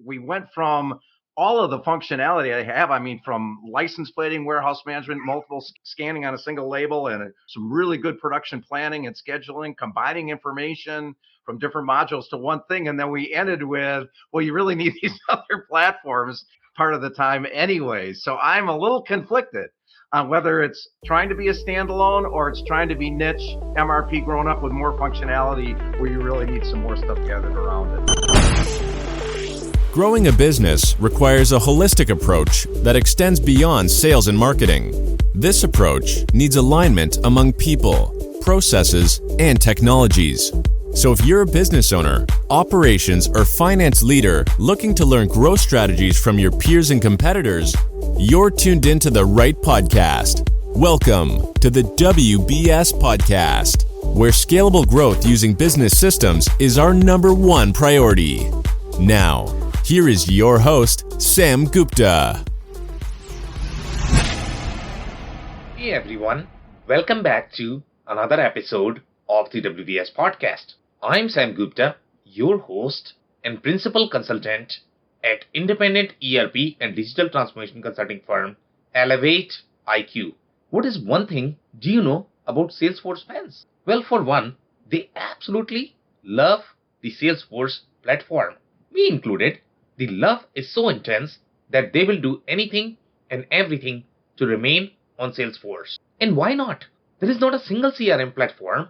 we went from all of the functionality I have. I mean, from license plating, warehouse management, multiple scanning on a single label, and some really good production planning and scheduling, combining information from different modules to one thing. And then we ended with, well, you really need these other platforms part of the time anyway. So I'm a little conflicted on whether it's trying to be a standalone or it's trying to be niche MRP grown up with more functionality where you really need some more stuff gathered around it. Growing a business requires a holistic approach that extends beyond sales and marketing. This approach needs alignment among people, processes, and technologies. So if you're a business owner, operations, or finance leader looking to learn growth strategies from your peers and competitors, you're tuned into the right podcast. Welcome to the WBS Podcast, where scalable growth using business systems is our #1 priority. Now, here is your host, Sam Gupta. Hey everyone, welcome back to another episode of the WBS Podcast. I'm Sam Gupta, your host and principal consultant at independent ERP and digital transformation consulting firm Elevate IQ. What is one thing do you know about Salesforce fans? Well, for one, they absolutely love the Salesforce platform. Me included. The love is so intense that they will do anything and everything to remain on Salesforce. And why not? There is not a single CRM platform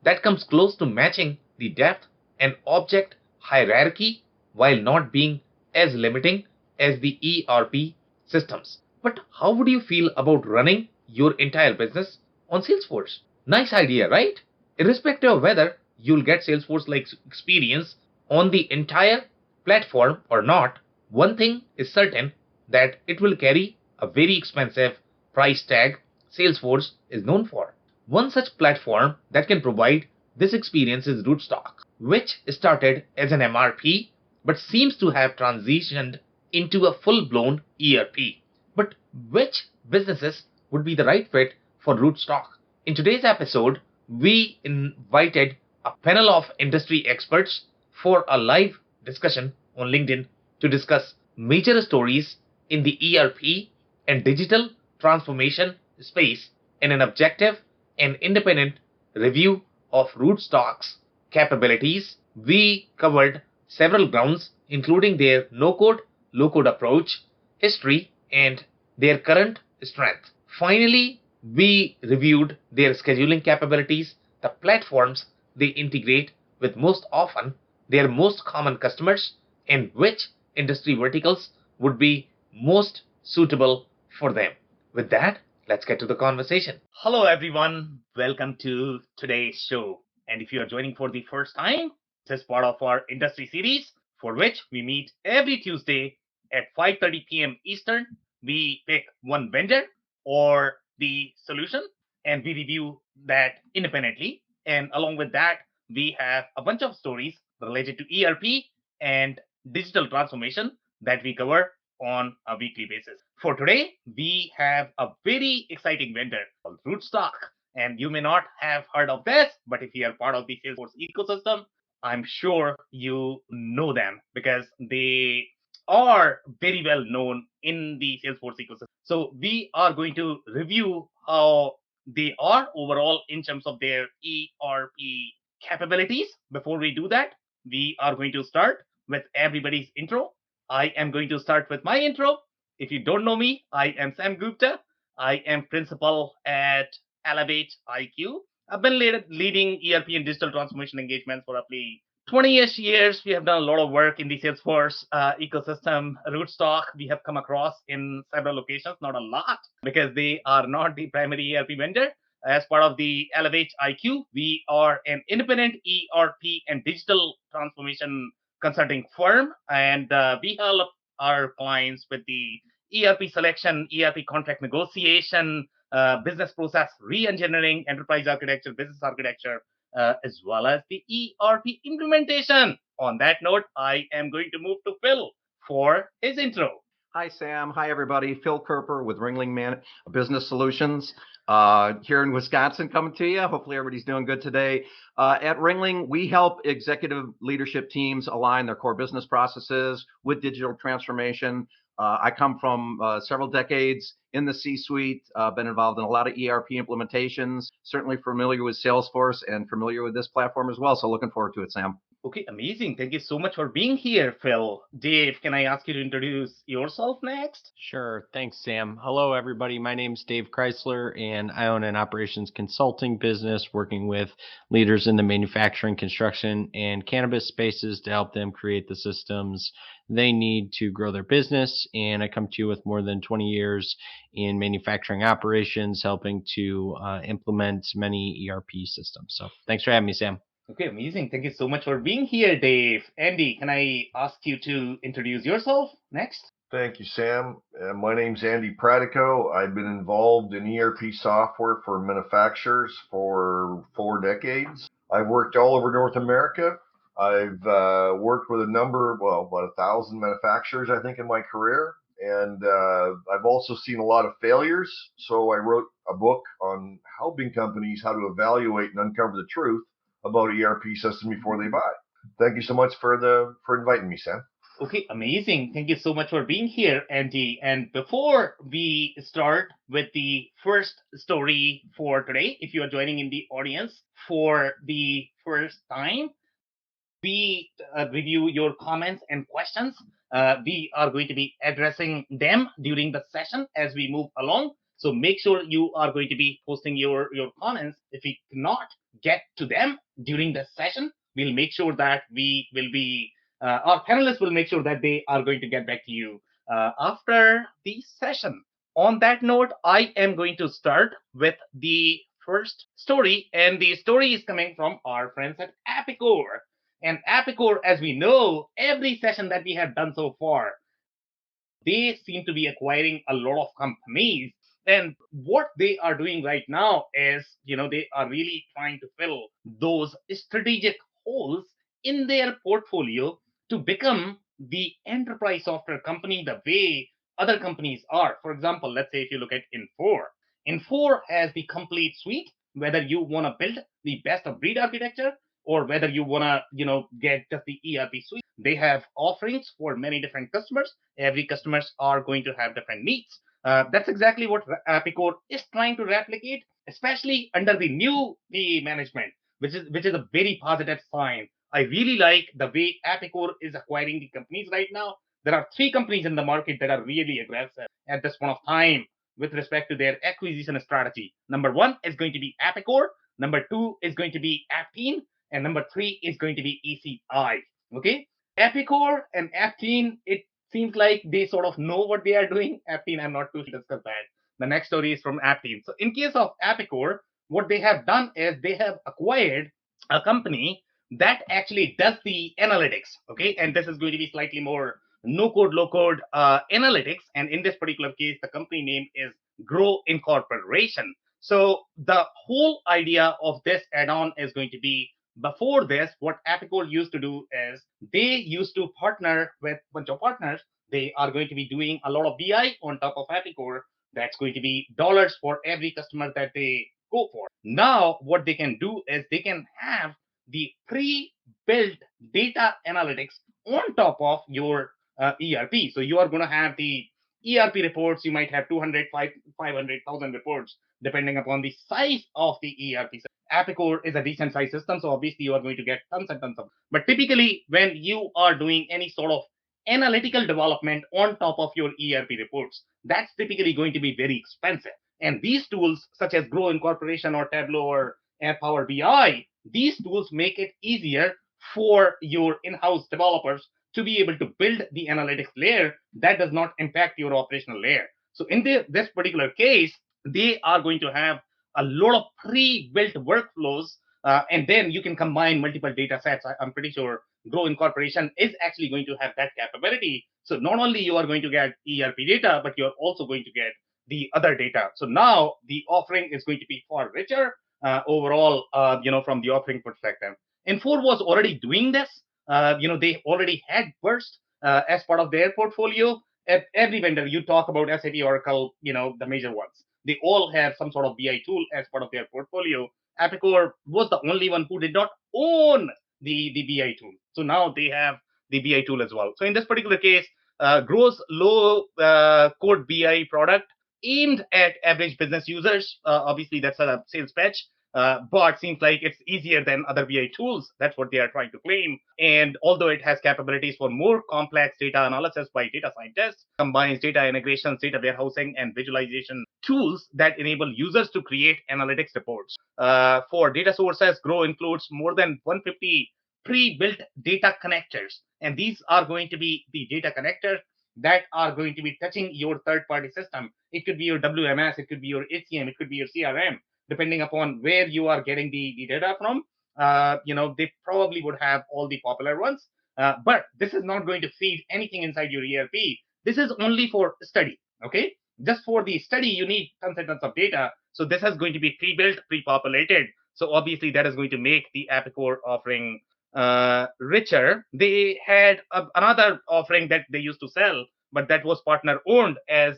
that comes close to matching the depth and object hierarchy while not being as limiting as the ERP systems. But how would you feel about running your entire business on Salesforce? Nice idea, right? Irrespective of whether you'll get Salesforce-like experience on the entire platform or not, one thing is certain, that it will carry a very expensive price tag Salesforce is known for. One such platform that can provide this experience is Rootstock, which started as an MRP but seems to have transitioned into a full-blown ERP. But which businesses would be the right fit for Rootstock? In today's episode, we invited a panel of industry experts for a live discussion on LinkedIn to discuss major stories in the ERP and digital transformation space in an objective and independent review of Rootstock's capabilities. We covered several grounds, including their no-code, low-code approach, history, and their current strength. Finally, we reviewed their scheduling capabilities, the platforms they integrate with most often, their most common customers, and which industry verticals would be most suitable for them. With that, let's get to the conversation. Hello, everyone. Welcome to today's show. And if you are joining for the first time, this is part of our industry series for which we meet every Tuesday at 5:30 p.m. Eastern. We pick one vendor or the solution and we review that independently. And along with that, we have a bunch of stories related to ERP and digital transformation that we cover on a weekly basis. For today, we have a very exciting vendor called Rootstock. And you may not have heard of this, but if you are part of the Salesforce ecosystem, I'm sure you know them because they are very well known in the Salesforce ecosystem. So we are going to review how they are overall in terms of their ERP capabilities. Before we do that, we are going to start with everybody's intro. I am going to start with my intro. If you don't know me, I am Sam Gupta. I am principal at Elevate IQ. I've been leading ERP and digital transformation engagements for roughly 20-ish years. We have done a lot of work in the Salesforce ecosystem. Rootstock, we have come across in several locations, not a lot, because they are not the primary ERP vendor. As part of the Elevate IQ, we are an independent ERP and digital transformation consulting firm, and we help our clients with the ERP selection, ERP contract negotiation, business process re-engineering, enterprise architecture, business architecture, as well as the ERP implementation. On that note, I am going to move to Phil for his intro. Hi, Sam. Hi, everybody. Phil Kerper with Business Solutions here in Wisconsin coming to you. Hopefully everybody's doing good today. At Ringling, we help executive leadership teams align their core business processes with digital transformation. I come from several decades in the C-suite, been involved in a lot of ERP implementations, certainly familiar with Salesforce and familiar with this platform as well. So looking forward to it, Sam. Okay, amazing. Thank you so much for being here, Phil. Dave, can I ask you to introduce yourself next? Sure. Thanks, Sam. Hello, everybody. My name's Dave Chrysler, and I own an operations consulting business working with leaders in the manufacturing, construction, and cannabis spaces to help them create the systems they need to grow their business. And I come to you with more than 20 years in manufacturing operations, helping to implement many ERP systems. So thanks for having me, Sam. Okay, amazing. Thank you so much for being here, Dave. Andy, can I ask you to introduce yourself next? Thank you, Sam. My name's Andy Pratico. I've been involved in ERP software for manufacturers for 4 decades. I've worked all over North America. I've worked with about 1,000 manufacturers, I think, in my career. And I've also seen a lot of failures. So I wrote a book on helping companies how to evaluate and uncover the truth about ERP system before they buy. Thank you so much for inviting me, Sam. Okay, amazing. Thank you so much for being here, Andy. And before we start with the first story for today, if you are joining in the audience for the first time, we review your comments and questions. We are going to be addressing them during the session as we move along. So make sure you are going to be posting your comments. If we cannot get to them during the session, we'll make sure that our panelists will make sure that they are going to get back to you after the session. On that note, I am going to start with the first story, and the story is coming from our friends at Apicor. And Apicor, as we know, every session that we have done so far, they seem to be acquiring a lot of companies. And what they are doing right now is, they are really trying to fill those strategic holes in their portfolio to become the enterprise software company the way other companies are. For example, let's say if you look at Infor has the complete suite, whether you want to build the best of breed architecture or whether you want to, get just the ERP suite. They have offerings for many different customers. Every customers are going to have different needs. That's exactly what Apicor is trying to replicate, especially under the new PE management, which is a very positive sign. I really like the way Apicor is acquiring the companies right now. There are 3 companies in the market that are really aggressive at this point of time with respect to their acquisition strategy. Number 1 is going to be Apicor. Number 2 is going to be Aptean. And number 3 is going to be ECI. Okay, Epicor and Aptean, it seems like they sort of know what they are doing. Aptean, I'm not too sure to discuss that. The next story is from Aptean. So in case of Epicor, what they have done is they have acquired a company that actually does the analytics. Okay, and this is going to be slightly more no code, low code analytics. And in this particular case, the company name is Grow Incorporation. So the whole idea of this add-on is going to be, before this, what Apicor used to do is they used to partner with a bunch of partners. They are going to be doing a lot of BI on top of Apicor. That's going to be dollars for every customer that they go for. Now, what they can do is they can have the pre-built data analytics on top of your ERP. So you are going to have the ERP reports. You might have 200, 500,000 reports, depending upon the size of the ERP. Apicor is a decent size system, so obviously you are going to get tons and tons of. But typically, when you are doing any sort of analytical development on top of your ERP reports, that's typically going to be very expensive. And these tools, such as Grow Incorporation or Tableau or Power BI, these tools make it easier for your in-house developers to be able to build the analytics layer that does not impact your operational layer. So in this particular case, they are going to have a lot of pre-built workflows, and then you can combine multiple data sets. I'm pretty sure Grow Incorporation is actually going to have that capability. So not only you are going to get ERP data, but you're also going to get the other data. So now the offering is going to be far richer overall, from the offering perspective. Infor was already doing this. They already had Burst as part of their portfolio. every vendor, you talk about SAP, Oracle, the major ones, they all have some sort of BI tool as part of their portfolio. Epicor was the only one who did not own the BI tool. So now they have the BI tool as well. So in this particular case, grows low code BI product aimed at average business users. Obviously, that's a sales pitch. But seems like it's easier than other BI tools. That's what they are trying to claim. And although it has capabilities for more complex data analysis by data scientists, combines data integrations, data warehousing, and visualization tools that enable users to create analytics reports. For data sources, Grow includes more than 150 pre-built data connectors. And these are going to be the data connectors that are going to be touching your third-party system. It could be your WMS, it could be your HCM, it could be your CRM, depending upon where you are getting the data from. They probably would have all the popular ones. But this is not going to feed anything inside your ERP. This is only for study, okay? Just for the study, you need tons and tons of data. So this is going to be pre-built, pre-populated. So obviously that is going to make the Epicor offering richer. They had another offering that they used to sell, but that was partner owned, as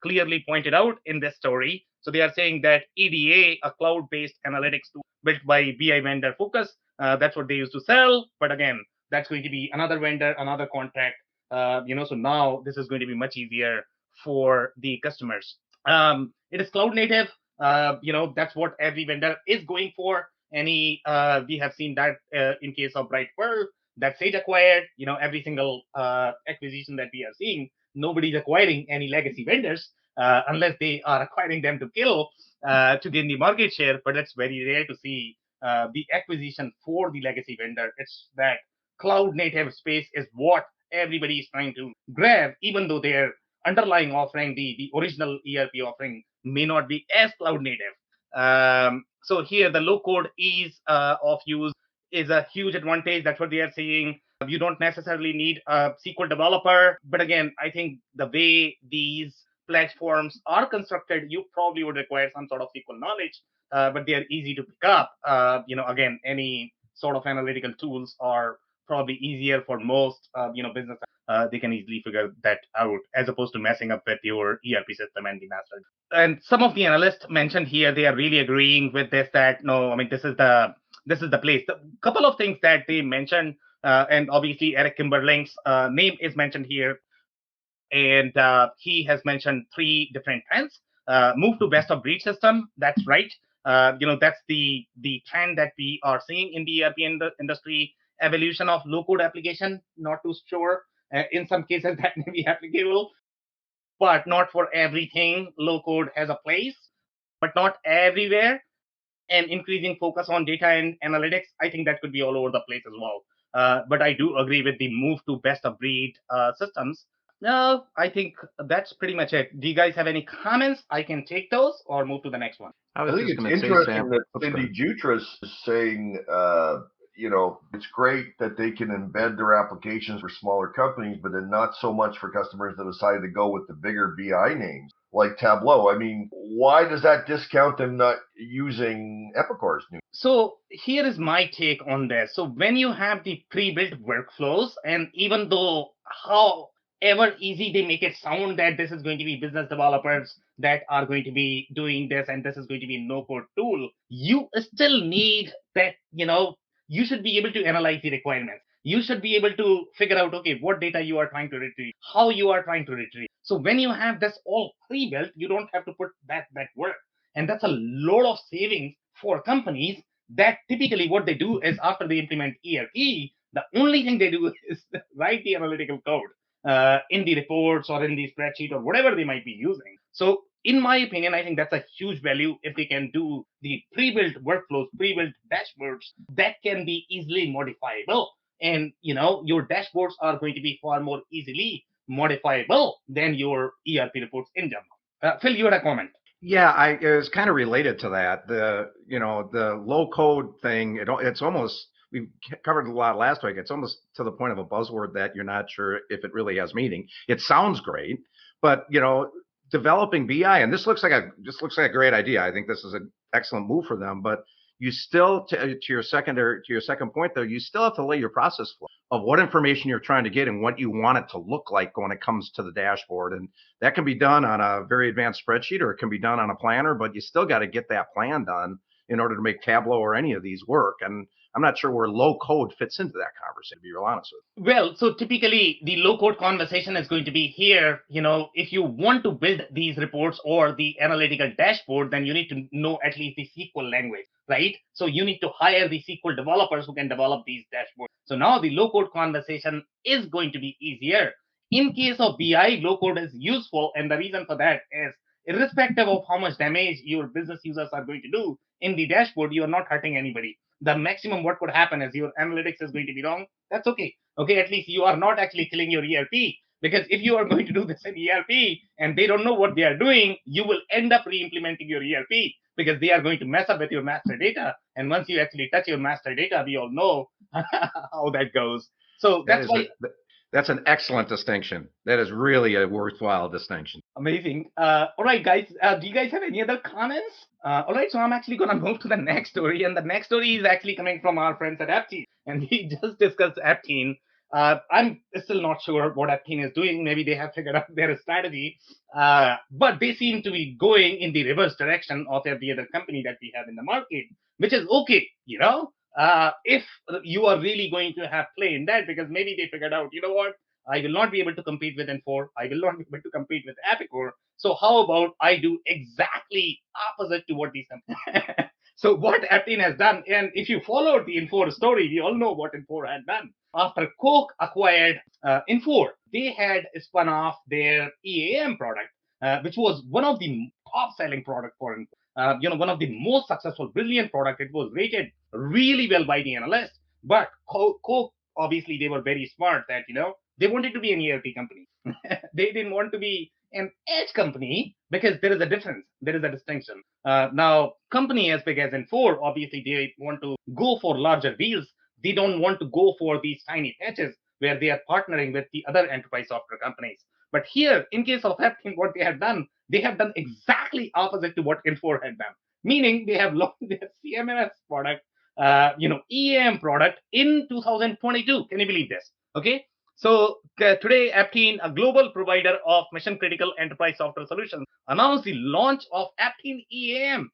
clearly pointed out in this story. So they are saying that EDA, a cloud-based analytics tool built by BI vendor Focus, that's what they used to sell. But again, that's going to be another vendor, another contract. So now this is going to be much easier for the customers. It is cloud native. That's what every vendor is going for. We have seen that in case of Bright Pearl that Sage acquired. Every single acquisition that we are seeing, nobody's acquiring any legacy vendors unless they are acquiring them to kill to gain the market share. But it's very rare to see the acquisition for the legacy vendor. It's that cloud native space is what everybody is trying to grab, even though their underlying offering, the original ERP offering, may not be as cloud native. So here, the low code ease of use is a huge advantage. That's what they are saying. You don't necessarily need a SQL developer. But again, I think the way these platforms are constructed, you probably would require some sort of SQL knowledge, but they are easy to pick up. Again, any sort of analytical tools are probably easier for most, business. They can easily figure that out as opposed to messing up with your ERP system and the master. And some of the analysts mentioned here, they are really agreeing with this, that no, I mean, this is the place. The couple of things that they mentioned, and obviously Eric Kimberling's name is mentioned here, and he has mentioned three different trends. Move to best of breed system. That's right. That's the trend that we are seeing in the ERP industry. Evolution of low code application. Not too sure. In some cases that may be applicable, but not for everything. Low code has a place, but not everywhere. And increasing focus on data and analytics, I think that could be all over the place as well. But I do agree with the move to best of breed systems. No, I think that's pretty much it. Do you guys have any comments? I can take those or move to the next one. I I was think just it's going to say, interesting Sam. that Oops, go Cindy ahead. Jutras is saying, it's great that they can embed their applications for smaller companies, but then not so much for customers that decided to go with the bigger BI names like Tableau. I mean, why does that discount them not using Epicor's new? So here is my take on this. So when you have the pre-built workflows, and even though however easy they make it sound that this is going to be business developers that are going to be doing this and this is going to be a no-code tool, you still need that, you should be able to analyze the requirements. You should be able to figure out, okay, what data you are trying to retrieve, how you are trying to retrieve. So when you have this all pre-built, you don't have to put that work. And that's a lot of savings for companies that typically what they do is after they implement ERP, the only thing they do is write the analytical code in the reports or in the spreadsheet or whatever they might be using. So in my opinion, I think that's a huge value if they can do the pre-built workflows, pre-built dashboards that can be easily modifiable. And, your dashboards are going to be far more easily modifiable than your ERP reports in general. Phil, you had a comment. Yeah, it was kind of related to that. The low code thing. It's almost, we covered a lot last week. It's almost to the point of a buzzword that you're not sure if it really has meaning. It sounds great, but developing BI, and this looks like a great idea. I think this is an excellent move for them. But you still, to your second point though, you still have to lay your process flow of what information you're trying to get and what you want it to look like when it comes to the dashboard. And that can be done on a very advanced spreadsheet, or it can be done on a planner, but you still got to get that plan done in order to make Tableau or any of these work. And I'm not sure where low code fits into that conversation, to be real honest with you. Well, so typically the low code conversation is going to be here. If you want to build these reports or the analytical dashboard, then you need to know at least the SQL language, right? So you need to hire the SQL developers who can develop these dashboards. So now the low code conversation is going to be easier. In case of BI, low code is useful. And the reason for that is, irrespective of how much damage your business users are going to do in the dashboard, you are not hurting anybody. The maximum what could happen is your analytics is going to be wrong. That's okay. Okay, at least you are not actually killing your ERP. Because if you are going to do this in ERP and they don't know what they are doing, you will end up re-implementing your ERP because they are going to mess up with your master data. And once you actually touch your master data, we all know how that goes. So that's an excellent distinction. That is really a worthwhile distinction. Amazing. All right, guys. Do you guys have any other comments? All right, so I'm actually going to move to the next story. And the next story is actually coming from our friends at Aptean. And we just discussed Aptean. I'm still not sure what Aptean is doing. Maybe they have figured out their strategy. But they seem to be going in the reverse direction of every other company that we have in the market, which is okay, if you are really going to have play in that, because maybe they figured out, you know what, I will not be able to compete with Infor. I will not be able to compete with Epicor. So how about I do exactly opposite to what these companies. So what Aptean has done, and if you followed the Infor story, we all know what Infor had done. After Coke acquired Infor, they had spun off their EAM product, which was one of the top-selling product for Infor. One of the most successful, brilliant product. It was rated really well by the analysts. But Coke, obviously, they were very smart that, they wanted to be an ERP company. They didn't want to be an edge company because there is a difference. There is a distinction. Now, company as big as Infor, obviously, they want to go for larger deals. They don't want to go for these tiny patches where they are partnering with the other enterprise software companies. But here, in case of Aptean, what they have done exactly opposite to what Infor had done. Meaning they have launched their CMMS product, EAM product in 2022. Can you believe this? Okay. So today, Aptean, a global provider of mission-critical enterprise software solutions, announced the launch of Aptean EAM,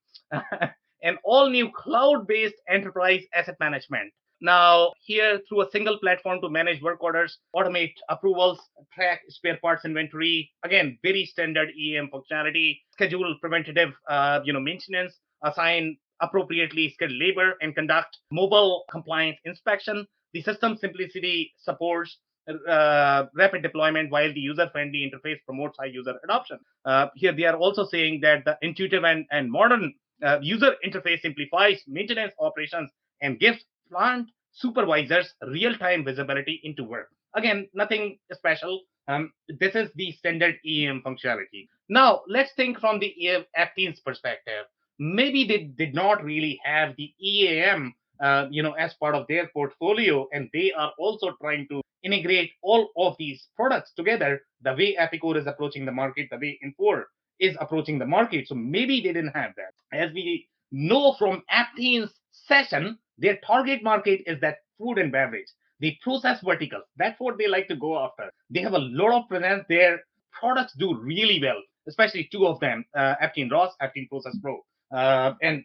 an all-new cloud-based enterprise asset management. Now, here, through a single platform to manage work orders, automate approvals, track spare parts inventory, again, very standard EAM functionality, schedule preventative, maintenance, assign appropriately skilled labor, and conduct mobile compliance inspection. The system simplicity supports rapid deployment while the user-friendly interface promotes high user adoption. Here, they are also saying that the intuitive and modern user interface simplifies maintenance operations and gives plant supervisors real-time visibility into work. Again, nothing special. This is the standard EAM functionality. Now, let's think from the Aptean's perspective. Maybe they did not really have the EAM, as part of their portfolio, and they are also trying to integrate all of these products together. The way Epicor is approaching the market, the way Infor is approaching the market. So maybe they didn't have that. As we know from Aptean's session, their target market is that food and beverage, the process verticals. That's what they like to go after. They have a lot of presence. Their products do really well, especially two of them, Aptean ROS, Aptean Process Pro. And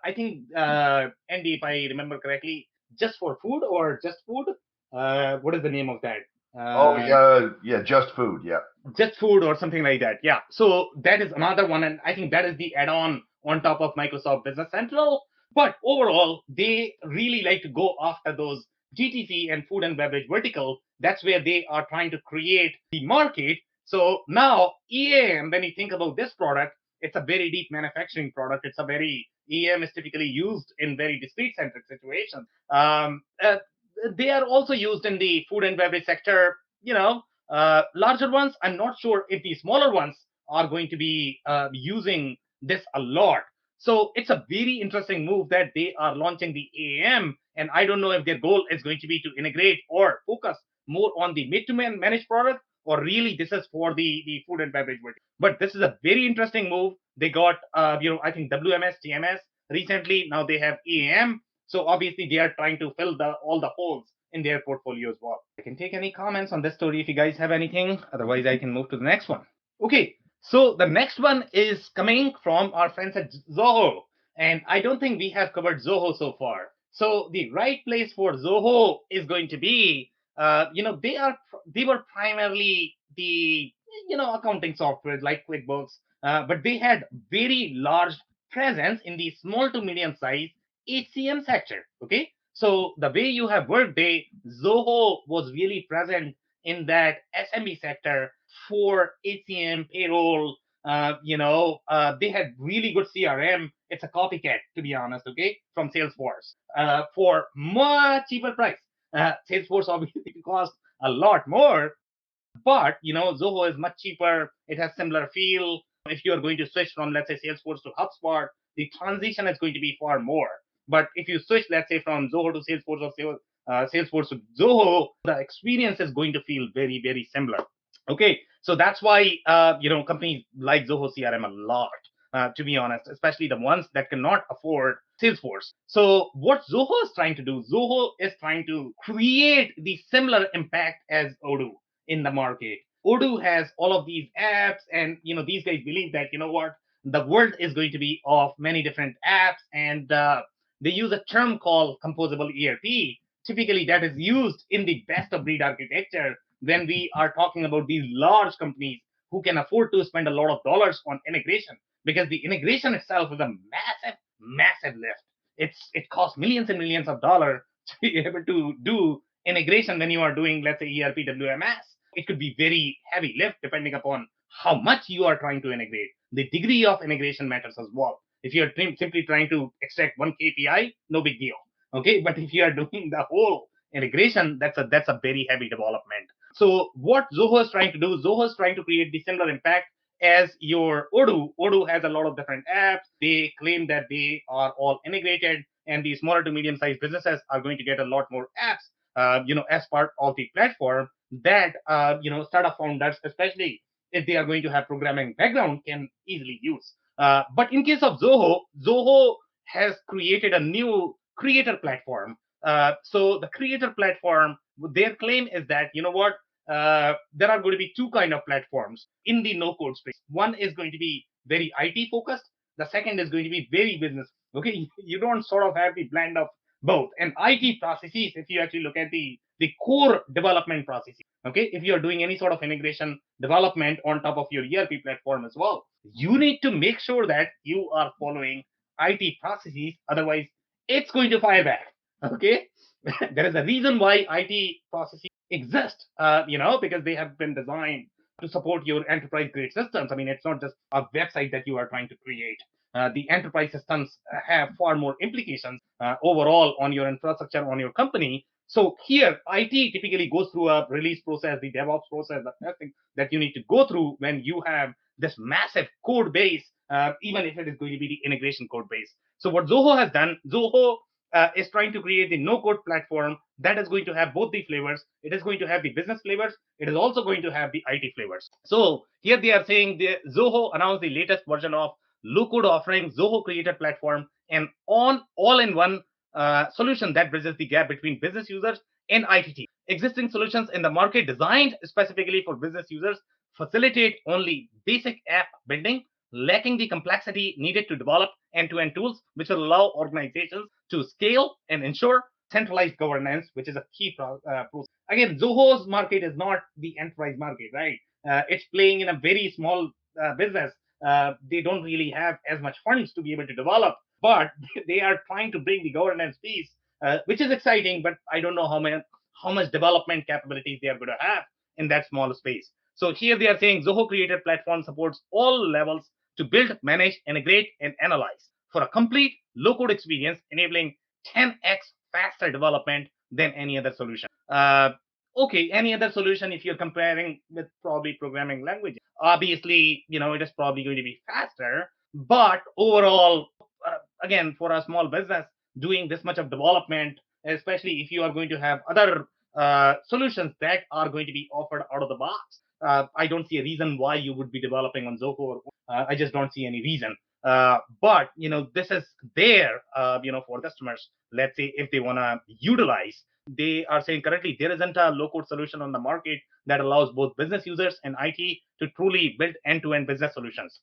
I think, Andy, if I remember correctly, just for food or just food? What is the name of that? Just food. Yeah. Just food or something like that. Yeah. So that is another one. And I think that is the add-on on top of Microsoft Business Central. But overall, they really like to go after those GTC and food and beverage vertical. That's where they are trying to create the market. So now EAM, when you think about this product, it's a very deep manufacturing product. EAM is typically used in very discrete centric situations. They are also used in the food and beverage sector, larger ones. I'm not sure if the smaller ones are going to be using this a lot. So it's a very interesting move that they are launching the EAM. And I don't know if their goal is going to be to integrate or focus more on the mid-to-man managed product, or really this is for the food and beverage vertical. But this is a very interesting move. They got, I think WMS, TMS, recently. Now they have EAM. So obviously they are trying to fill all the holes in their portfolio as well. I can take any comments on this story if you guys have anything. Otherwise, I can move to the next one. Okay, so the next one is coming from our friends at Zoho. And I don't think we have covered Zoho so far. So the right place for Zoho is going to be, they were primarily the accounting software like QuickBooks, but they had very large presence in the small to medium size HCM sector. Okay, so the way you have Workday, Zoho was really present in that SME sector for HCM payroll. They had really good CRM. It's a copycat, to be honest, okay, from Salesforce, for much cheaper price. Salesforce obviously cost a lot more, but Zoho is much cheaper. It has similar feel. If you are going to switch from, let's say, Salesforce to HubSpot, the transition is going to be far more. But if you switch, let's say, from Zoho to Salesforce or Salesforce to Zoho, the experience is going to feel very, very similar. Okay, so that's why companies like Zoho CRM a lot. To be honest, especially the ones that cannot afford Salesforce. So what Zoho is trying to do, Zoho is trying to create the similar impact as Odoo in the market. Odoo has all of these apps, and these guys believe that the world is going to be of many different apps, and they use a term called composable ERP. Typically, that is used in the best of breed architecture when we are talking about these large companies who can afford to spend a lot of dollars on integration, because the integration itself is a massive, massive lift. It costs millions and millions of dollars to be able to do integration when you are doing, let's say, ERP WMS. It could be very heavy lift depending upon how much you are trying to integrate. The degree of integration matters as well. If you're simply trying to extract one KPI, no big deal. Okay, but if you are doing the whole integration, that's a very heavy development. So what Zoho is trying to do, Zoho is trying to create the similar impact as your Odoo. Odoo has a lot of different apps. They claim that they are all integrated, and the smaller to medium sized businesses are going to get a lot more apps, as part of the platform that startup founders, especially if they are going to have programming background, can easily use. But in case of Zoho, Zoho has created a new creator platform. So the creator platform, their claim is that there are going to be two kind of platforms in the no code space. One is going to be very IT focused. The second is going to be very business. Okay, you don't sort of have the blend of both. And IT processes, if you actually look at the core development processes, okay, if you're doing any sort of integration development on top of your ERP platform as well, you need to make sure that you are following IT processes. Otherwise, it's going to fire back. Okay, there is a reason why IT processes exist, because they have been designed to support your enterprise grade systems. I mean, it's not just a website that you are trying to create. The enterprise systems have far more implications overall on your infrastructure, on your company. So here, IT typically goes through a release process, the DevOps process, the testing that you need to go through when you have this massive code base, even if it is going to be the integration code base. So what Zoho has done, Zoho is trying to create the no-code platform that is going to have both the flavors. It is going to have the business flavors. It is also going to have the IT flavors. So here they are saying Zoho announced the latest version of low-code offering, Zoho Creator Platform, an all-in-one solution that bridges the gap between business users and IT teams. Existing solutions in the market designed specifically for business users facilitate only basic app building, lacking the complexity needed to develop end-to-end tools, which will allow organizations to scale and ensure centralized governance, which is a key process. Again, Zoho's market is not the enterprise market, right? It's playing in a very small business. They don't really have as much funds to be able to develop, but they are trying to bring the governance piece, which is exciting, but I don't know how much development capabilities they are going to have in that small space. So here they are saying Zoho Creator Platform supports all levels to build, manage, integrate, and analyze for a complete low-code experience, enabling 10x faster development than any other solution. Okay, any other solution, if you're comparing with probably programming language, obviously, it is probably going to be faster, but overall, again, for a small business, doing this much of development, especially if you are going to have other solutions that are going to be offered out of the box, I don't see a reason why you would be developing on Zoho. I just don't see any reason. But this is there, for customers. Let's say if they want to utilize, they are saying currently there isn't a low-code solution on the market that allows both business users and IT to truly build end-to-end business solutions.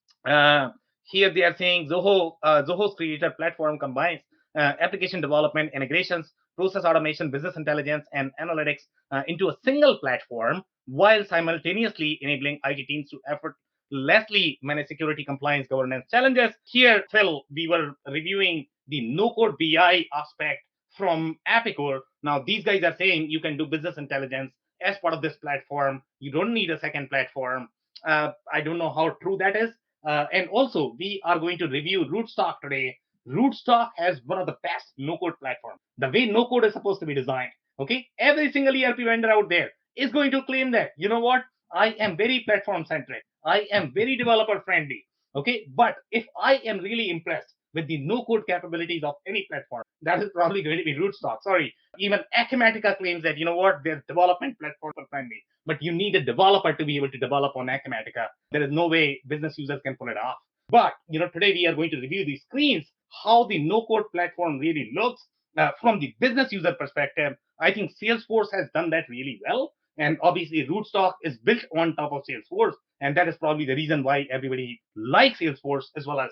Here they are saying Zoho's creator platform combines application development, integrations, process automation, business intelligence, and analytics into a single platform, while simultaneously enabling IT teams to effortlessly manage security, compliance, governance challenges. Here, Phil, we were reviewing the no-code BI aspect from Apicor. Now, these guys are saying you can do business intelligence as part of this platform. You don't need a second platform. I don't know how true that is. And also, we are going to review Rootstock today. Rootstock has one of the best no-code platforms. The way no-code is supposed to be designed. Okay, every single ERP vendor out there is going to claim that, you know what, I am very platform centric. I am very developer friendly. Okay, but if I am really impressed with the no-code capabilities of any platform, that is probably going to be Rootstock. Sorry, even Acumatica claims that, you know what, their development platform are friendly, but you need a developer to be able to develop on Acumatica. There is no way business users can pull it off. But today we are going to review these screens, how the no-code platform really looks from the business user perspective. I think Salesforce has done that really well, and obviously Rootstock is built on top of Salesforce, and that is probably the reason why everybody likes Salesforce as well as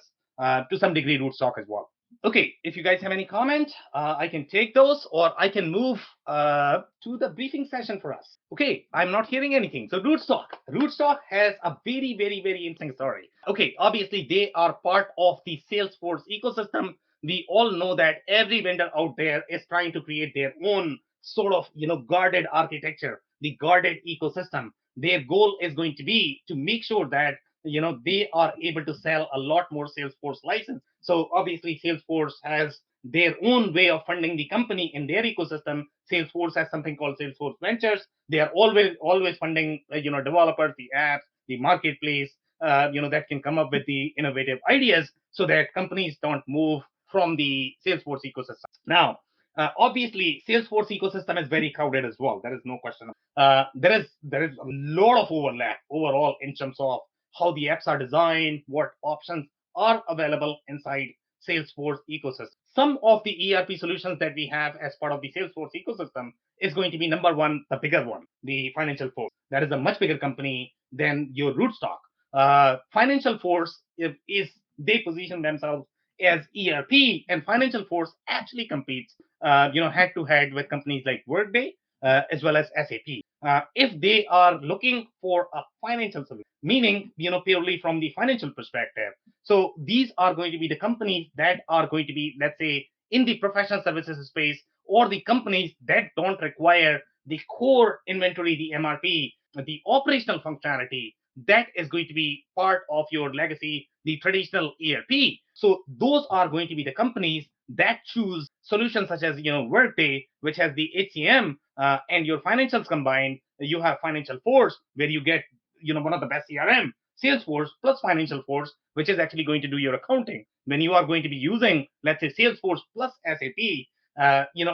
to some degree Rootstock as well. Okay, if you guys have any comment, I can take those, or I can move to the briefing session for us. Okay, I'm not hearing anything. So Rootstock has a very, very, very interesting story. Okay, obviously they are part of the Salesforce ecosystem. We all know that every vendor out there is trying to create their own sort of guarded architecture, the guarded ecosystem. Their goal is going to be to make sure that they are able to sell a lot more Salesforce license. So obviously Salesforce has their own way of funding the company in their ecosystem. Salesforce has something called Salesforce Ventures. They are always funding developers, the apps, the marketplace, that can come up with the innovative ideas so that companies don't move from the Salesforce ecosystem. Now, obviously, Salesforce ecosystem is very crowded as well. There is no question. There is a lot of overlap overall in terms of how the apps are designed, what options are available inside Salesforce ecosystem. Some of the ERP solutions that we have as part of the Salesforce ecosystem is going to be number one, the bigger one, the Financial Force. That is a much bigger company than your Rootstock. Financial Force is they position themselves as ERP, and Financial Force actually competes, head to head with companies like Workday as well as SAP. If they are looking for a financial solution, meaning purely from the financial perspective, so these are going to be the companies that are going to be, let's say, in the professional services space, or the companies that don't require the core inventory, the MRP, the operational functionality that is going to be part of your legacy, the traditional ERP. So those are going to be the companies that choose solutions such as Workday, which has the HCM and your financials combined. You have Financial Force, where you get one of the best CRM, Salesforce plus Financial Force, which is actually going to do your accounting. When you are going to be using, let's say, Salesforce plus SAP,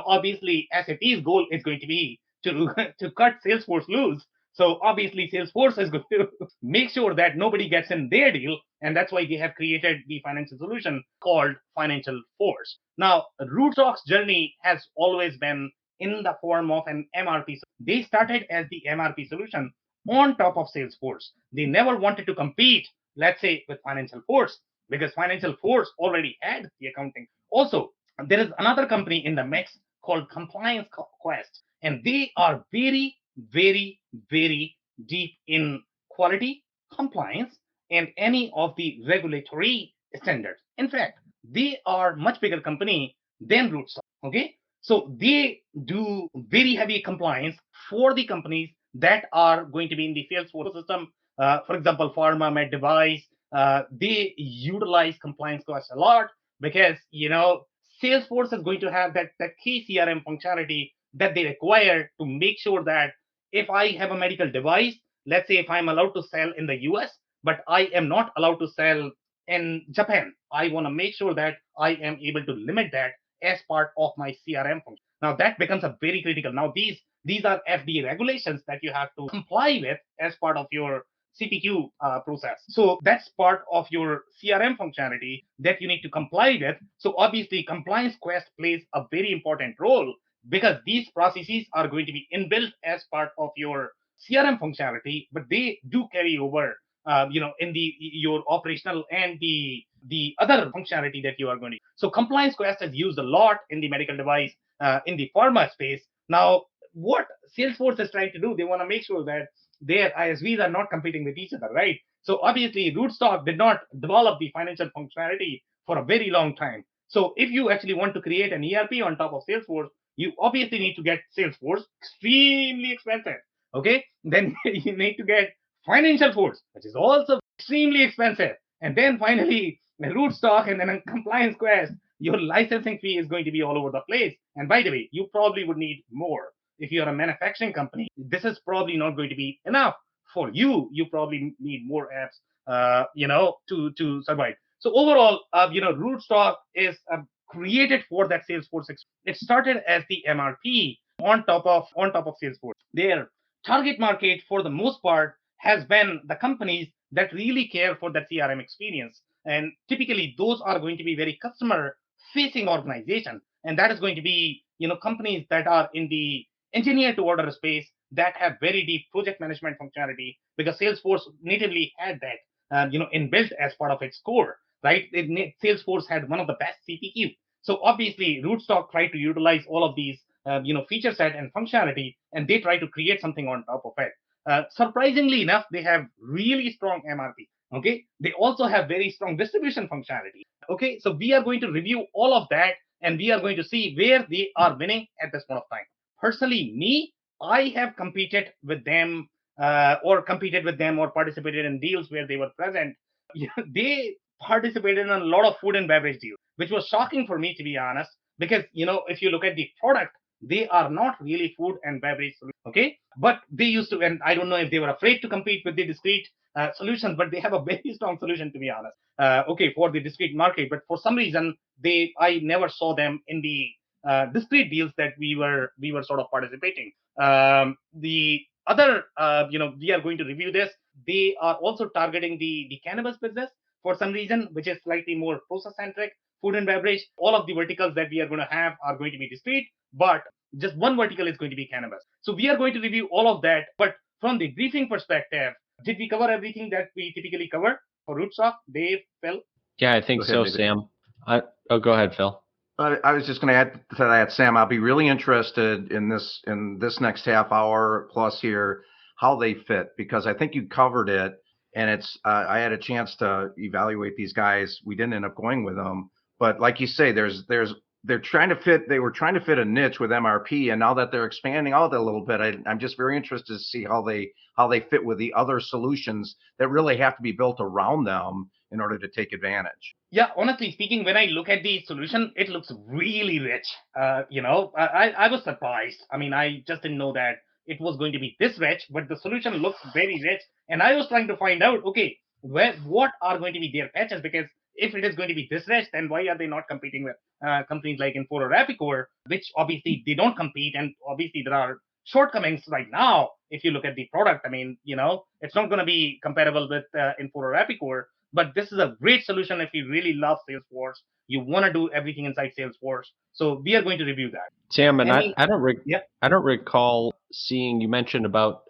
obviously SAP's goal is going to be to cut Salesforce loose. So obviously Salesforce is going to make sure that nobody gets in their deal, and that's why they have created the financial solution called Financial Force. Now, Rootstock's journey has always been in the form of an MRP. They started as the MRP solution on top of Salesforce. They never wanted to compete, let's say, with Financial Force, because Financial Force already had the accounting. Also, there is another company in the mix called Compliance Quest, and they are very, very, very deep in quality, compliance, and any of the regulatory standards. In fact, they are much bigger company than Rootstock. Okay, so they do very heavy compliance for the companies that are going to be in the Salesforce system. For example, pharma, med device, they utilize Compliance Quest a lot because Salesforce is going to have that key CRM functionality that they require to make sure that if I have a medical device, let's say if I'm allowed to sell in the US, but I am not allowed to sell in Japan, I want to make sure that I am able to limit that as part of my CRM function. Now that becomes a very critical. Now these are FDA regulations that you have to comply with as part of your CPQ process. So that's part of your CRM functionality that you need to comply with. So obviously, Compliance Quest plays a very important role because these processes are going to be inbuilt as part of your CRM functionality, but they do carry over, in the your operational and the other functionality that you are going to. So Compliance Quest is used a lot in the medical device, in the pharma space. Now, what Salesforce is trying to do, they want to make sure that their ISVs are not competing with each other, right? So obviously, Rootstock did not develop the financial functionality for a very long time. So if you actually want to create an ERP on top of Salesforce, you obviously need to get Salesforce, extremely expensive. Okay, then you need to get Financial Force, which is also extremely expensive, and then finally a Rootstock, and then a Compliance Quest. Your licensing fee is going to be all over the place. And by the way, you probably would need more. If you're a manufacturing company, this is probably not going to be enough for you. You probably need more apps, to survive. So overall, Rootstock is created for that Salesforce. It started as the MRP on top of Salesforce. Their target market, for the most part, has been the companies that really care for that CRM experience, and typically those are going to be very customer facing organization, and that is going to be companies that are in the engineer to order space that have very deep project management functionality, because Salesforce natively had that inbuilt as part of its core, right? Salesforce had one of the best CPQ. So obviously Rootstock tried to utilize all of these feature set and functionality, and they try to create something on top of it. Surprisingly enough, they have really strong MRP. Okay, they also have very strong distribution functionality. Okay, so we are going to review all of that, and we are going to see where they are winning at this point of time. Personally, I have competed with them, or participated in deals where they were present. They participated in a lot of food and beverage deals, which was shocking for me, to be honest, because if you look at the product, they are not really food and beverage solutions. Okay, but they used to, and I don't know if they were afraid to compete with the discrete solutions, but they have a very strong solution, to be honest. Okay, for the discrete market, but for some reason I never saw them in the discrete deals that we were sort of participating. The other, we are going to review this. They are also targeting the cannabis business for some reason, which is slightly more process centric. Food and beverage, all of the verticals that we are going to have are going to be discrete, but just one vertical is going to be cannabis. So we are going to review all of that. But from the briefing perspective, did we cover everything that we typically cover for Rootstock? Dave, Phil? Yeah, I think so, Sam. Go ahead, Phil. I was just going to add to that, Sam. I'll be really interested in this next half hour plus here, how they fit, because I think you covered it, and it's I had a chance to evaluate these guys. We didn't end up going with them, but like you say, they were trying to fit a niche with MRP, and now that they're expanding out a little bit, I'm just very interested to see how they fit with the other solutions that really have to be built around them in order to take advantage. Yeah, honestly speaking, when I look at the solution, it looks really rich. I was surprised. I mean, I just didn't know that it was going to be this rich, but the solution looks very rich. And I was trying to find out, okay, what are going to be their patches? Because if it is going to be this rich, then why are they not competing with companies like Infor or Epicor, which obviously they don't compete, and obviously there are shortcomings right now. If you look at the product, I mean, it's not going to be comparable with Infor or Epicor. But this is a great solution if you really love Salesforce. You want to do everything inside Salesforce. So we are going to review that. Sam, and I don't recall seeing, you mentioned about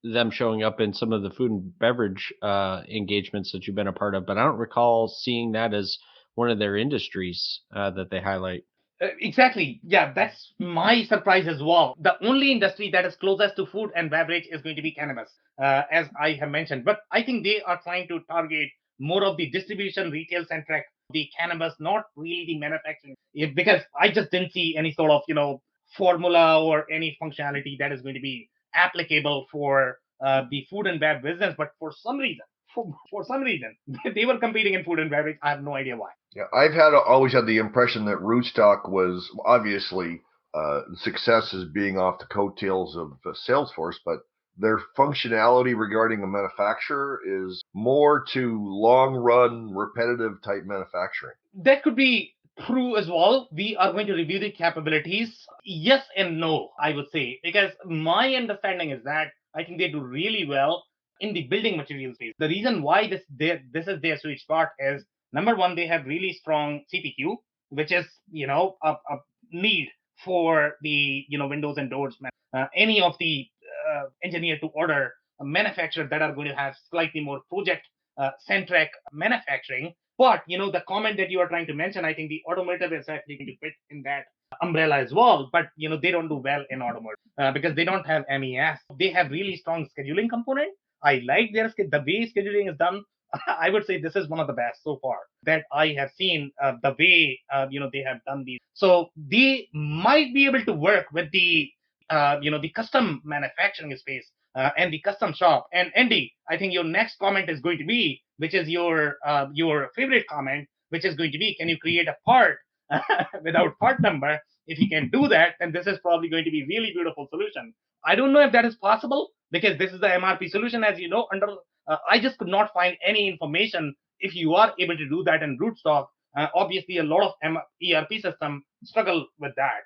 them showing up in some of the food and beverage engagements that you've been a part of, but I don't recall seeing that as one of their industries that they highlight. Exactly. Yeah, that's my surprise as well. The only industry that is closest to food and beverage is going to be cannabis, as I have mentioned. But I think they are trying to target more of the distribution, retail centric, the cannabis, not really the manufacturing. Because I just didn't see any sort of, formula or any functionality that is going to be applicable for the food and bev business. But for some reason, they were competing in food and beverage. I have no idea why. Yeah, I've always had the impression that Rootstock was obviously success as being off the coattails of Salesforce, but their functionality regarding a manufacturer is more to long-run, repetitive type manufacturing. That could be true as well. We are going to review the capabilities. Yes and no, I would say, because my understanding is that I think they do really well in the building material space. The reason why this is their sweet spot is, number one, they have really strong CPQ, which is a need for the windows and doors. Any of the engineer to order manufacturers that are going to have slightly more project centric manufacturing. But the comment that you are trying to mention, I think the automotive is actually going to fit in that umbrella as well. But they don't do well in automotive because they don't have MES. They have really strong scheduling component. I like the way scheduling is done. I would say this is one of the best so far that I have seen. The way they have done these, so they might be able to work with the the custom manufacturing space and the custom shop. And Andy, I think your next comment is going to be, which is your favorite comment, which is going to be, can you create a part without part number? If you can do that, then this is probably going to be really beautiful solution. I don't know if that is possible because this is the MRP solution, as you know. I just could not find any information if you are able to do that in Rootstock. Obviously, a lot of ERP systems struggle with that.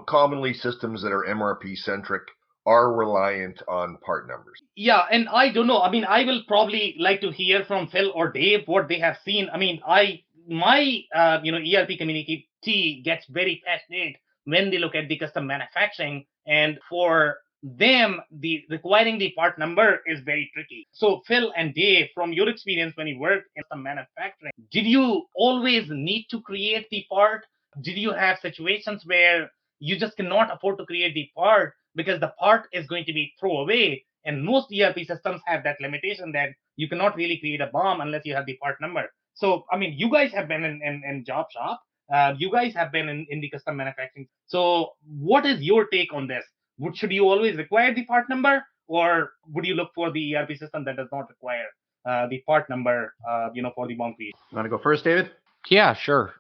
Commonly systems that are MRP centric are reliant on part numbers. Yeah, and I don't know. I mean, I will probably like to hear from Phil or Dave what they have seen. I mean, my ERP community gets very passionate when they look at the custom manufacturing, and for them, the requiring the part number is very tricky. So Phil and Dave, from your experience when you worked in custom manufacturing, did you always need to create the part? Did you have situations where you just cannot afford to create the part because the part is going to be thrown away? And most ERP systems have that limitation that you cannot really create a bomb unless you have the part number. So, I mean, you guys have been in job shop. You guys have been in the custom manufacturing. So what is your take on this? Should you always require the part number, or would you look for the ERP system that does not require the part number, for the bomb creation? You want to go first, David? Yeah, sure.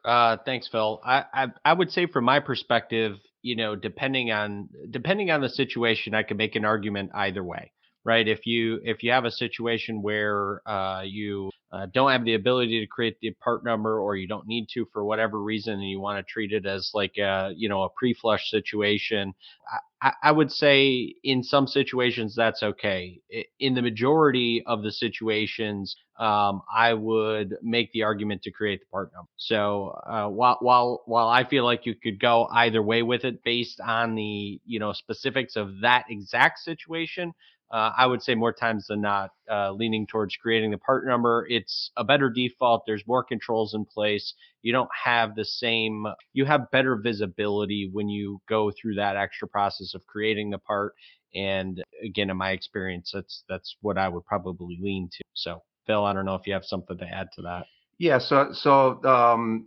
Thanks, Phil. I would say from my perspective, depending on the situation, I could make an argument either way, right? If you have a situation where you don't have the ability to create the part number, or you don't need to for whatever reason, and you want to treat it as like a pre-flush situation, I would say in some situations that's okay. In the majority of the situations, I would make the argument to create the part number. So while I feel like you could go either way with it based on the specifics of that exact situation, I would say more times than not, leaning towards creating the part number. It's a better default. There's more controls in place. You don't have you have better visibility when you go through that extra process of creating the part. And again, in my experience, that's what I would probably lean to. So Phil, I don't know if you have something to add to that. Yeah. So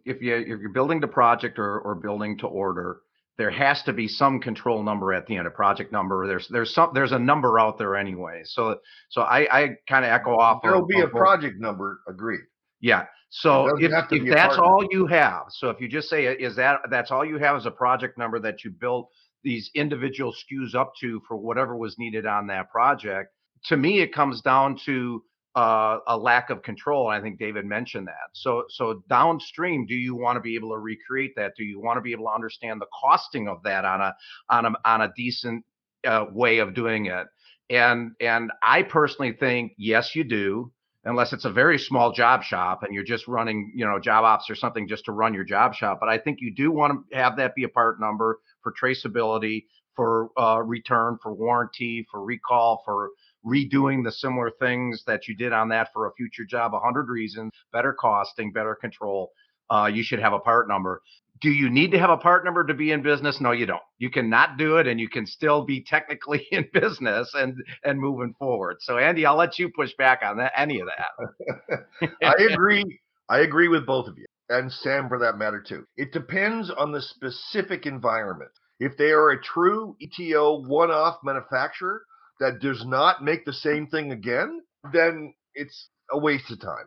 if you're building to project or building to order, there has to be some control number at the end, a project number. There's a number out there anyway. So I kind of echo off. There'll be a project number. Agreed. Yeah. So if that's all you have, so if you just say that's all you have is a project number that you built these individual SKUs up to for whatever was needed on that project, to me it comes down to a lack of control. And I think David mentioned that. So downstream, do you want to be able to recreate that? Do you want to be able to understand the costing of that on a decent way of doing it? And I personally think yes, you do, unless it's a very small job shop and you're just running job ops or something just to run your job shop. But I think you do want to have that be a part number for traceability, for return, for warranty, for recall, for redoing the similar things that you did on that for a future job. 100 reasons, better costing, better control. You should have a part number. Do you need to have a part number to be in business? No, you don't. You can not do it, and you can still be technically in business and moving forward. So Andy, I'll let you push back on any of that. I agree with both of you, and Sam for that matter too. It depends on the specific environment. If they are a true ETO one-off manufacturer that does not make the same thing again, then it's a waste of time.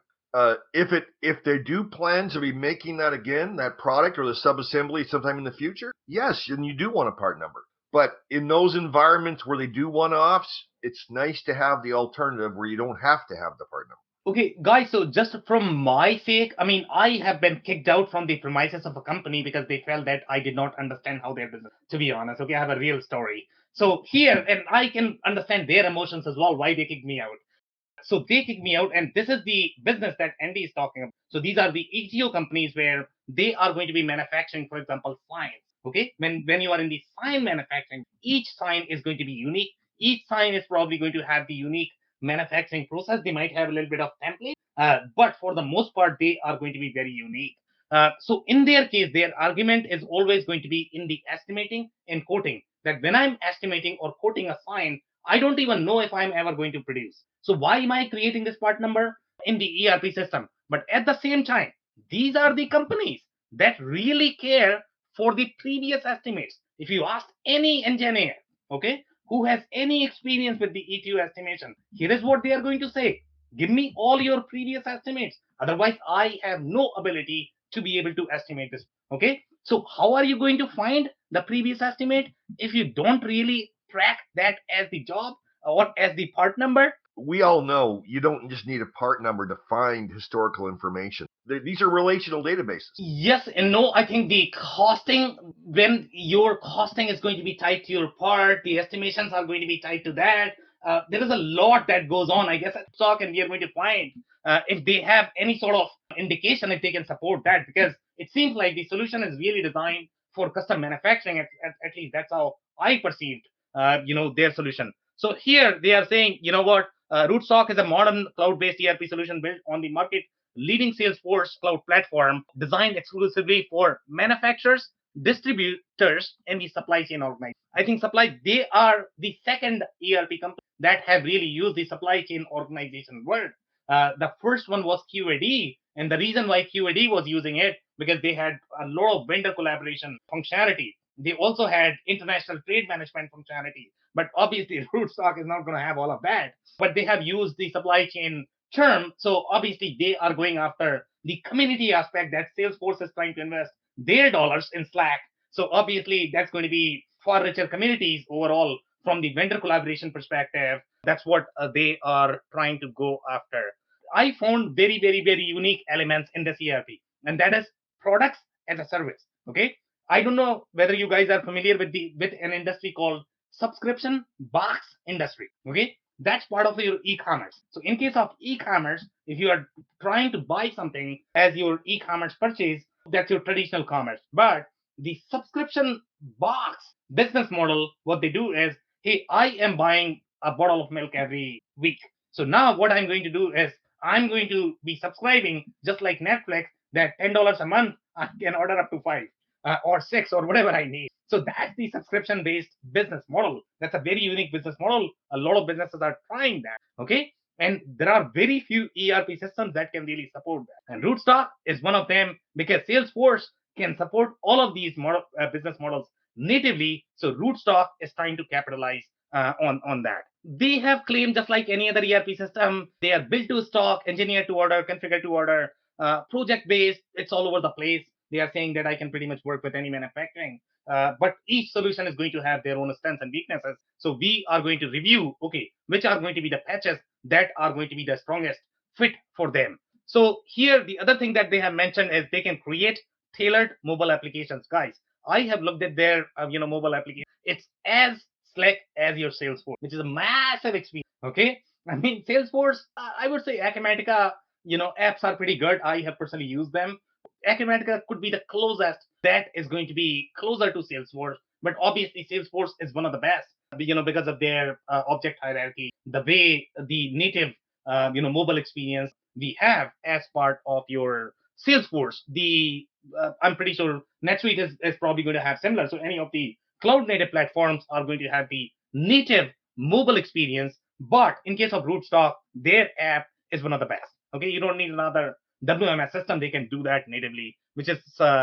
If they do plan to be making that again, that product or the subassembly sometime in the future, yes, and you do want a part number. But in those environments where they do one-offs, it's nice to have the alternative where you don't have to have the part number. Okay, guys, so just from my sake, I mean, I have been kicked out from the premises of a company because they felt that I did not understand how their business, to be honest. Okay, I have a real story. So here, and I can understand their emotions as well, why they kicked me out. So they kick me out, and this is the business that Andy is talking about. So these are the ETO companies where they are going to be manufacturing, for example, signs. Okay, when you are in the sign manufacturing, each sign is going to be unique. Each sign is probably going to have the unique manufacturing process. They might have a little bit of template, but for the most part, they are going to be very unique. So in their case, their argument is always going to be in the estimating and quoting. That when I'm estimating or quoting a sign, I don't even know if I'm ever going to produce. So why am I creating this part number in the ERP system? But at the same time, these are the companies that really care for the previous estimates. If you ask any engineer, okay, who has any experience with the ETO estimation, here is what they are going to say. Give me all your previous estimates. Otherwise, I have no ability to be able to estimate this. Okay. So how are you going to find the previous estimate if you don't really track that as the job or as the part number? We all know you don't just need a part number to find historical information. These are relational databases. Yes and no. I think the costing, when your costing is going to be tied to your part, the estimations are going to be tied to that. There is a lot that goes on, I guess, at stock, and we are going to find if they have any sort of indication if they can support that, because it seems like the solution is really designed for custom manufacturing. At least that's how I perceived, their solution. So here they are saying, you know what, Rootstock is a modern cloud-based ERP solution built on the market leading Salesforce cloud platform designed exclusively for manufacturers, distributors, and the supply chain organization. I think they are the second ERP company that have really used the supply chain organization word. The first one was QAD, and the reason why QAD was using it because they had a lot of vendor collaboration functionality. They also had international trade management functionality, but obviously Rootstock is not going to have all of that. But they have used the supply chain term, so obviously they are going after the community aspect that Salesforce is trying to invest their dollars in Slack. So obviously that's going to be far richer communities overall from the vendor collaboration perspective. That's what they are trying to go after. I found very, very, very unique elements in this ERP, and that is products as a service. Okay, I don't know whether you guys are familiar with an industry called subscription box industry. Okay, that's part of your e-commerce. So in case of e-commerce, if you are trying to buy something as your e-commerce purchase, that's your traditional commerce. But the subscription box business model, what they do is, hey, I am buying a bottle of milk every week. So now what I'm going to do is I'm going to be subscribing just like Netflix, that $10 a month, I can order up to 5 or 6 or whatever I need. So that's the subscription based business model. That's a very unique business model. A lot of businesses are trying that. Okay. And there are very few ERP systems that can really support that. And Rootstock is one of them because Salesforce can support all of these business models natively. So Rootstock is trying to capitalize on that. They have claimed just like any other ERP system, they are built to stock, engineered to order, configured to order, project based. It's all over the place. They are saying that I can pretty much work with any manufacturing. But each solution is going to have their own strengths and weaknesses. So we are going to review, okay, which are going to be the patches that are going to be the strongest fit for them. So here, the other thing that they have mentioned is they can create tailored mobile applications. Guys, I have looked at their, mobile application. It's as slick as your Salesforce, which is a massive experience. Okay. I mean, Salesforce, I would say Acumatica, apps are pretty good. I have personally used them. Acumatica could be the closest that is going to be closer to Salesforce, but obviously Salesforce is one of the best, because of their object hierarchy, the way the native, mobile experience we have as part of your Salesforce. I'm pretty sure NetSuite is probably going to have similar. So any of the cloud native platforms are going to have the native mobile experience. But in case of Rootstock, their app is one of the best. Okay, you don't need another WMS system. They can do that natively, which is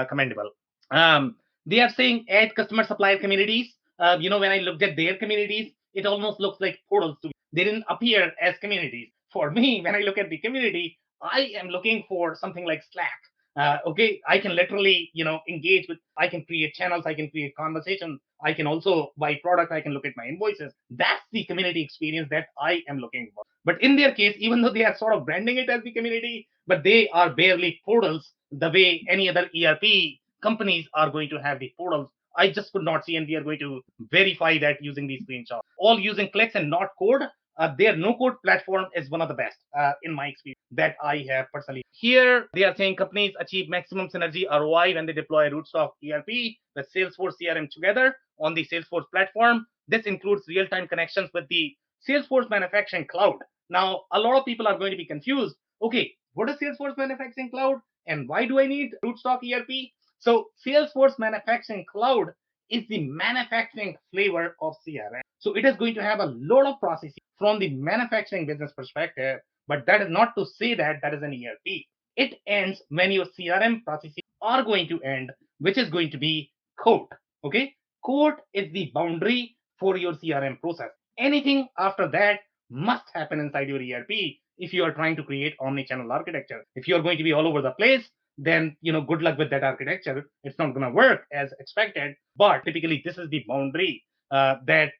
commendable. They are saying add customer supplier communities. When I looked at their communities, it almost looks like portals to me. They didn't appear as communities. For me, when I look at the community, I am looking for something like Slack. Okay, I can literally, engage with, I can create channels, I can create conversation, I can also buy product, I can look at my invoices. That's the community experience that I am looking for. But in their case, even though they are sort of branding it as the community, but they are barely portals the way any other ERP companies are going to have the portals I just could not see, and we are going to verify that using these screenshots. All using clicks and not code. Their no-code platform is one of the best in my experience that I have personally. Here, they are saying companies achieve maximum synergy ROI when they deploy Rootstock ERP with Salesforce CRM together on the Salesforce platform. This includes real-time connections with the Salesforce Manufacturing Cloud. Now, a lot of people are going to be confused. Okay, what is Salesforce Manufacturing Cloud and why do I need Rootstock ERP? So, Salesforce Manufacturing Cloud is the manufacturing flavor of CRM. So, it is going to have a lot of processes from the manufacturing business perspective, but that is not to say that that is an ERP. It ends when your CRM processes are going to end, which is going to be code. Okay, code is the boundary for your CRM process. Anything after that must happen inside your ERP if you are trying to create omni-channel architecture. If you are going to be all over the place, then good luck with that architecture. It's not going to work as expected. But typically, this is the boundary that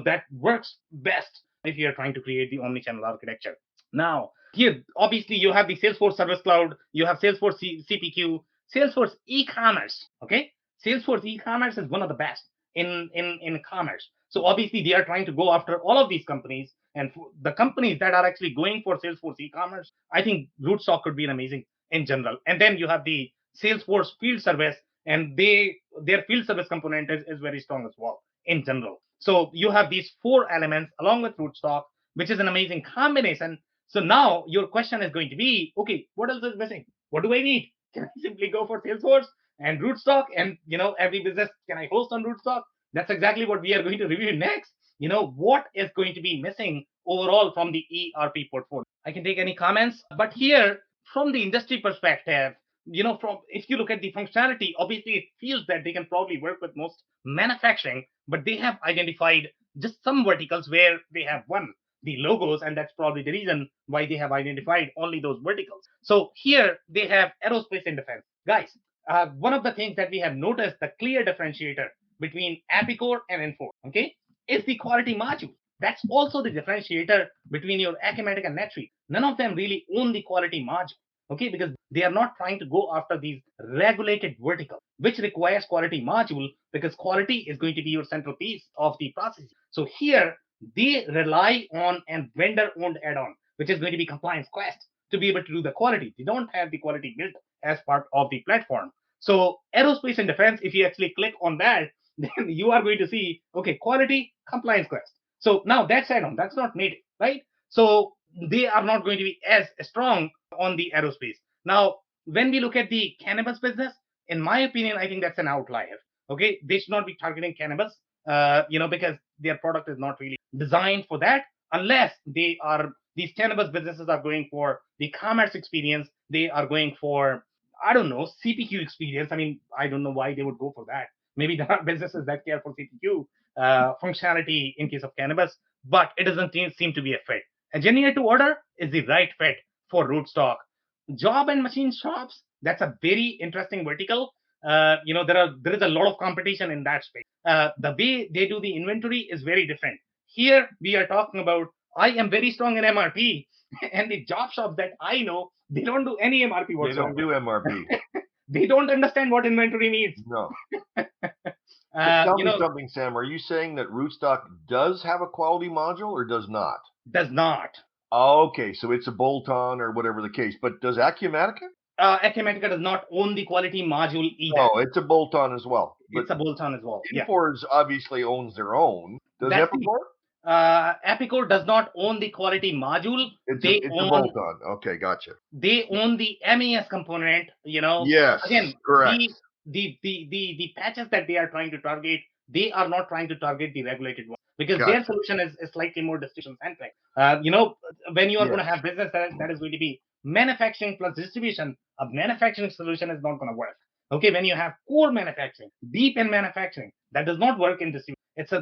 that works best if you are trying to create the omni-channel architecture. Now, here obviously you have the Salesforce Service Cloud, you have Salesforce CPQ, Salesforce e-commerce. Okay, Salesforce e-commerce is one of the best in commerce. So obviously they are trying to go after all of these companies, and the companies that are actually going for Salesforce e-commerce, I think Rootstock could be an amazing in general. And then you have the Salesforce field service, and their field service component is very strong as well in general. So you have these four elements along with Rootstock, which is an amazing combination. So now your question is going to be, okay, what else is missing? What do I need? Can I simply go for Salesforce and Rootstock, and every business can I host on Rootstock? That's exactly what we are going to review next. What is going to be missing overall from the ERP portfolio? I can take any comments, but here from the industry perspective, from if you look at the functionality, obviously it feels that they can probably work with most manufacturing, but they have identified just some verticals where they have won the logos, and that's probably the reason why they have identified only those verticals. So here they have aerospace and defense. Guys, one of the things that we have noticed, the clear differentiator between Appicore and Enforce, okay, is the quality module. That's also the differentiator between your Acumatica and NetSuite. None of them really own the quality module, okay, because they are not trying to go after these regulated verticals, which requires quality module, because quality is going to be your central piece of the process. So here they rely on a vendor-owned add-on, which is going to be Compliance Quest, to be able to do the quality. They don't have the quality built as part of the platform. So aerospace and defense, if you actually click on that, then you are going to see, okay, quality, Compliance Quest. So now that's add-on, that's not native, right? So they are not going to be as strong on the aerospace. Now, when we look at the cannabis business, in my opinion, I think that's an outlier. Okay, they should not be targeting cannabis, because their product is not really designed for that, unless these cannabis businesses are going for the commerce experience. They are going for, I don't know, CPQ experience. I mean, I don't know why they would go for that. Maybe there are businesses that care for CPQ functionality in case of cannabis, but it doesn't seem to be a fit. Engineer to order is the right fit for Rootstock. Job and machine shops, that's a very interesting vertical. There is a lot of competition in that space. The way they do the inventory is very different. Here we are talking about, I am very strong in MRP, and the job shops that I know, they don't do any MRP whatsoever. They don't do MRP. They don't understand what inventory means. No. Tell me something, Sam. Are you saying that Rootstock does have a quality module or does not? Does not. Okay, so it's a bolt-on or whatever the case. But does Acumatica? Acumatica does not own the quality module either. Oh, it's a bolt-on as well. It's a bolt-on as well. Enforce obviously owns their own. Does Appicore? Appicore does not own the quality module. It's a bolt-on. Okay, gotcha. They own the MES component. Yes. Again, correct. The patches that they are trying to target, they are not trying to target the regulated one, because their solution is slightly more distribution centric. When you are going to have business that is going to be manufacturing plus distribution, a manufacturing solution is not going to work. Okay, when you have core manufacturing, deep in manufacturing, that does not work in distribution. It's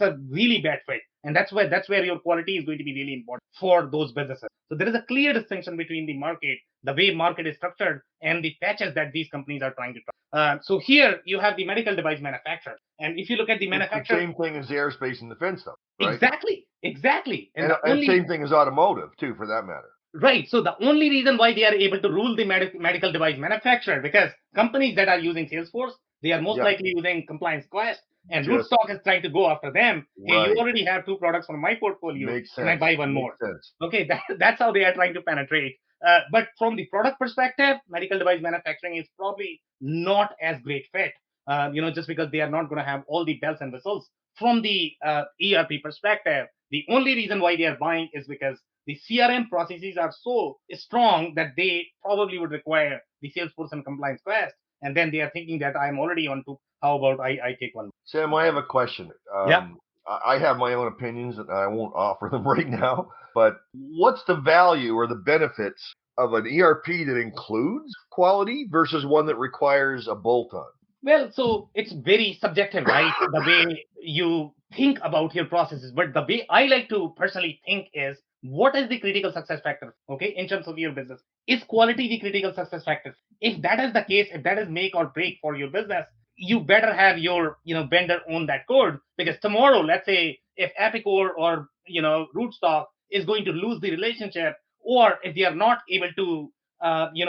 a really bad fit, and that's where your quality is going to be really important for those businesses. So there is a clear distinction between the market, the way market is structured, and the patches that these companies are trying to target. So here you have the medical device manufacturer, and if you look at the manufacturer, it's the same thing as the aerospace and defense stuff. Right? Exactly, and same thing as automotive too, for that matter. Right. So the only reason why they are able to rule the medical device manufacturer, because companies that are using Salesforce, They are most Yeah. likely using Compliance Quest, and Just Rootstock is trying to go after them. Hey, you right. already have 2 products from my portfolio. Makes Can I sense. buy one more? Makes sense. Okay, that's how they are trying to penetrate. But from the product perspective, medical device manufacturing is probably not as great fit. Just because they are not going to have all the bells and whistles. From the ERP perspective, the only reason why they are buying is because the CRM processes are so strong that they probably would require the Salesforce and Compliance Quest. And then they are thinking that I'm already on to, how about I take one? Sam, I have a question. Yeah. I have my own opinions and I won't offer them right now, but what's the value or the benefits of an ERP that includes quality versus one that requires a bolt-on? Well, so it's very subjective, right? The way you think about your processes. But the way I like to personally think is what is the critical success factor, okay, in terms of your business? Is quality the critical success factor? If that is the case, if that is make or break for your business, you better have your, vendor own that code, because tomorrow, let's say if Epicor or, Rootstock is going to lose the relationship, or if they are not able to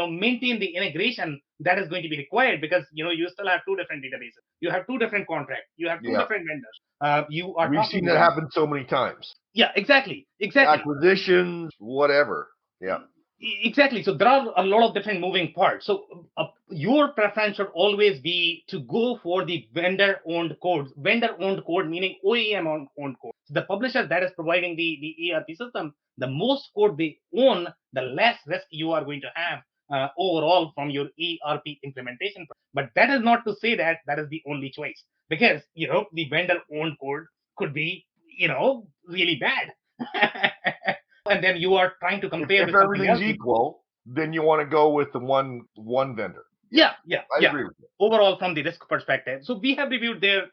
maintain the integration that is going to be required, because you still have 2 different databases, you have 2 different contracts, you have two Yeah. different vendors, you are We've talking seen to that them. happen so many times. Yeah, exactly. Acquisitions, whatever. Yeah. Exactly. So there are a lot of different moving parts. So your preference should always be to go for the vendor-owned codes. Vendor-owned code meaning OEM-owned code. So the publisher that is providing the ERP system, the most code they own, the less risk you are going to have overall from your ERP implementation. But that is not to say that that is the only choice, because the vendor-owned code could be really bad. And then you are trying to compare If with something everything's else. equal, then you want to go with the one vendor. Yeah. I agree with you. Overall, from the risk perspective, so we have reviewed their,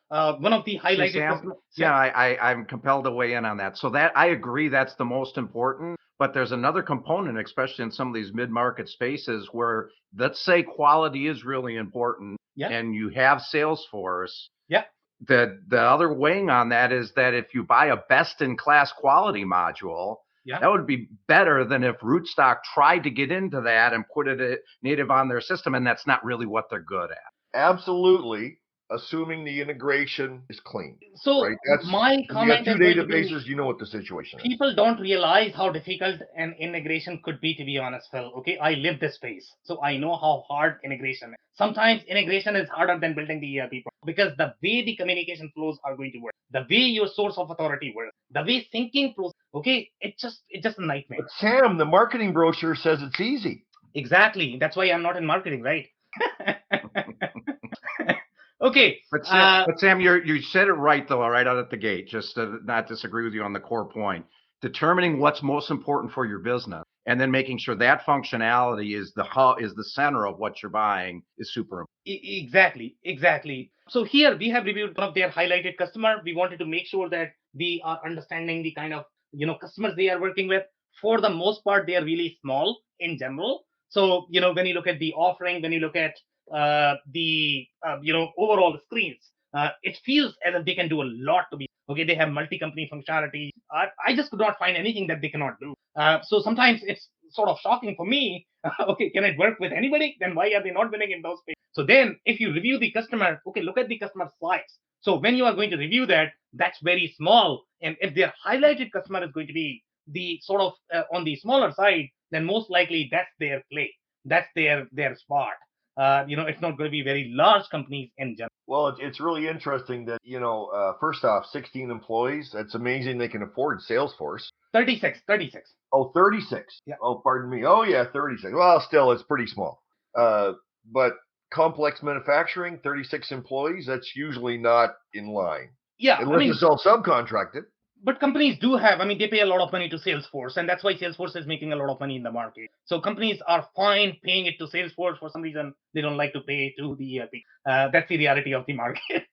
one of the See, highlighted Sam, customers. yeah, I'm compelled to weigh in on that. So that I agree that's the most important, but there's another component, especially in some of these mid-market spaces where, let's say, quality is really important, Yeah. and you have Salesforce. Yeah. The other weighing on that is that if you buy a best-in-class quality module, Yeah. that would be better than if Rootstock tried to get into that and put it native on their system, and that's not really what they're good at. Absolutely, assuming the integration is clean. So right? That's my you got comment 2 is going to be, databases. You know what the situation is. people don't realize how difficult an integration could be, to be honest, Phil. Okay, I live this space, so I know how hard integration is. Sometimes integration is harder than building the ERP because the way the communication flows are going to work, the way your source of authority works, the way thinking process. Okay, it's just a nightmare. But Sam, the marketing brochure says it's easy. Exactly. That's why I'm not in marketing, right? Okay. But Sam, you said it right though, right out at the gate. Just to not disagree with you on the core point. Determining what's most important for your business, and then making sure that functionality is the center of what you're buying is super important. Exactly. So here we have reviewed one of their highlighted customer. We wanted to make sure that we are understanding the kind of customers they are working with. For the most part, they are really small in general. So when you look at the offering, when you look at the overall screens, it feels as if they can do a lot to be okay. They have multi-company functionality. I just could not find anything that they cannot do. So sometimes it's sort of shocking for me. Okay, can it work with anybody? Then why are they not winning in those spaces? So then if you review the customer, okay, look at the customer size. So when you are going to review that, that's very small. And if their highlighted customer is going to be the sort of on the smaller side, then most likely that's their play. That's their spot. It's not going to be very large companies in general. Well, it's really interesting that, first off, 16 employees. That's amazing they can afford Salesforce. 36. Oh, 36. Yeah. Oh, pardon me. Oh, yeah, 36. Well, still, it's pretty small. But complex manufacturing, 36 employees, that's usually not in line. Yeah. Unless it's all subcontracted. But companies do have, they pay a lot of money to Salesforce, and that's why Salesforce is making a lot of money in the market. So companies are fine paying it to Salesforce. For some reason, they don't like to pay to the ERP. That's the reality of the market.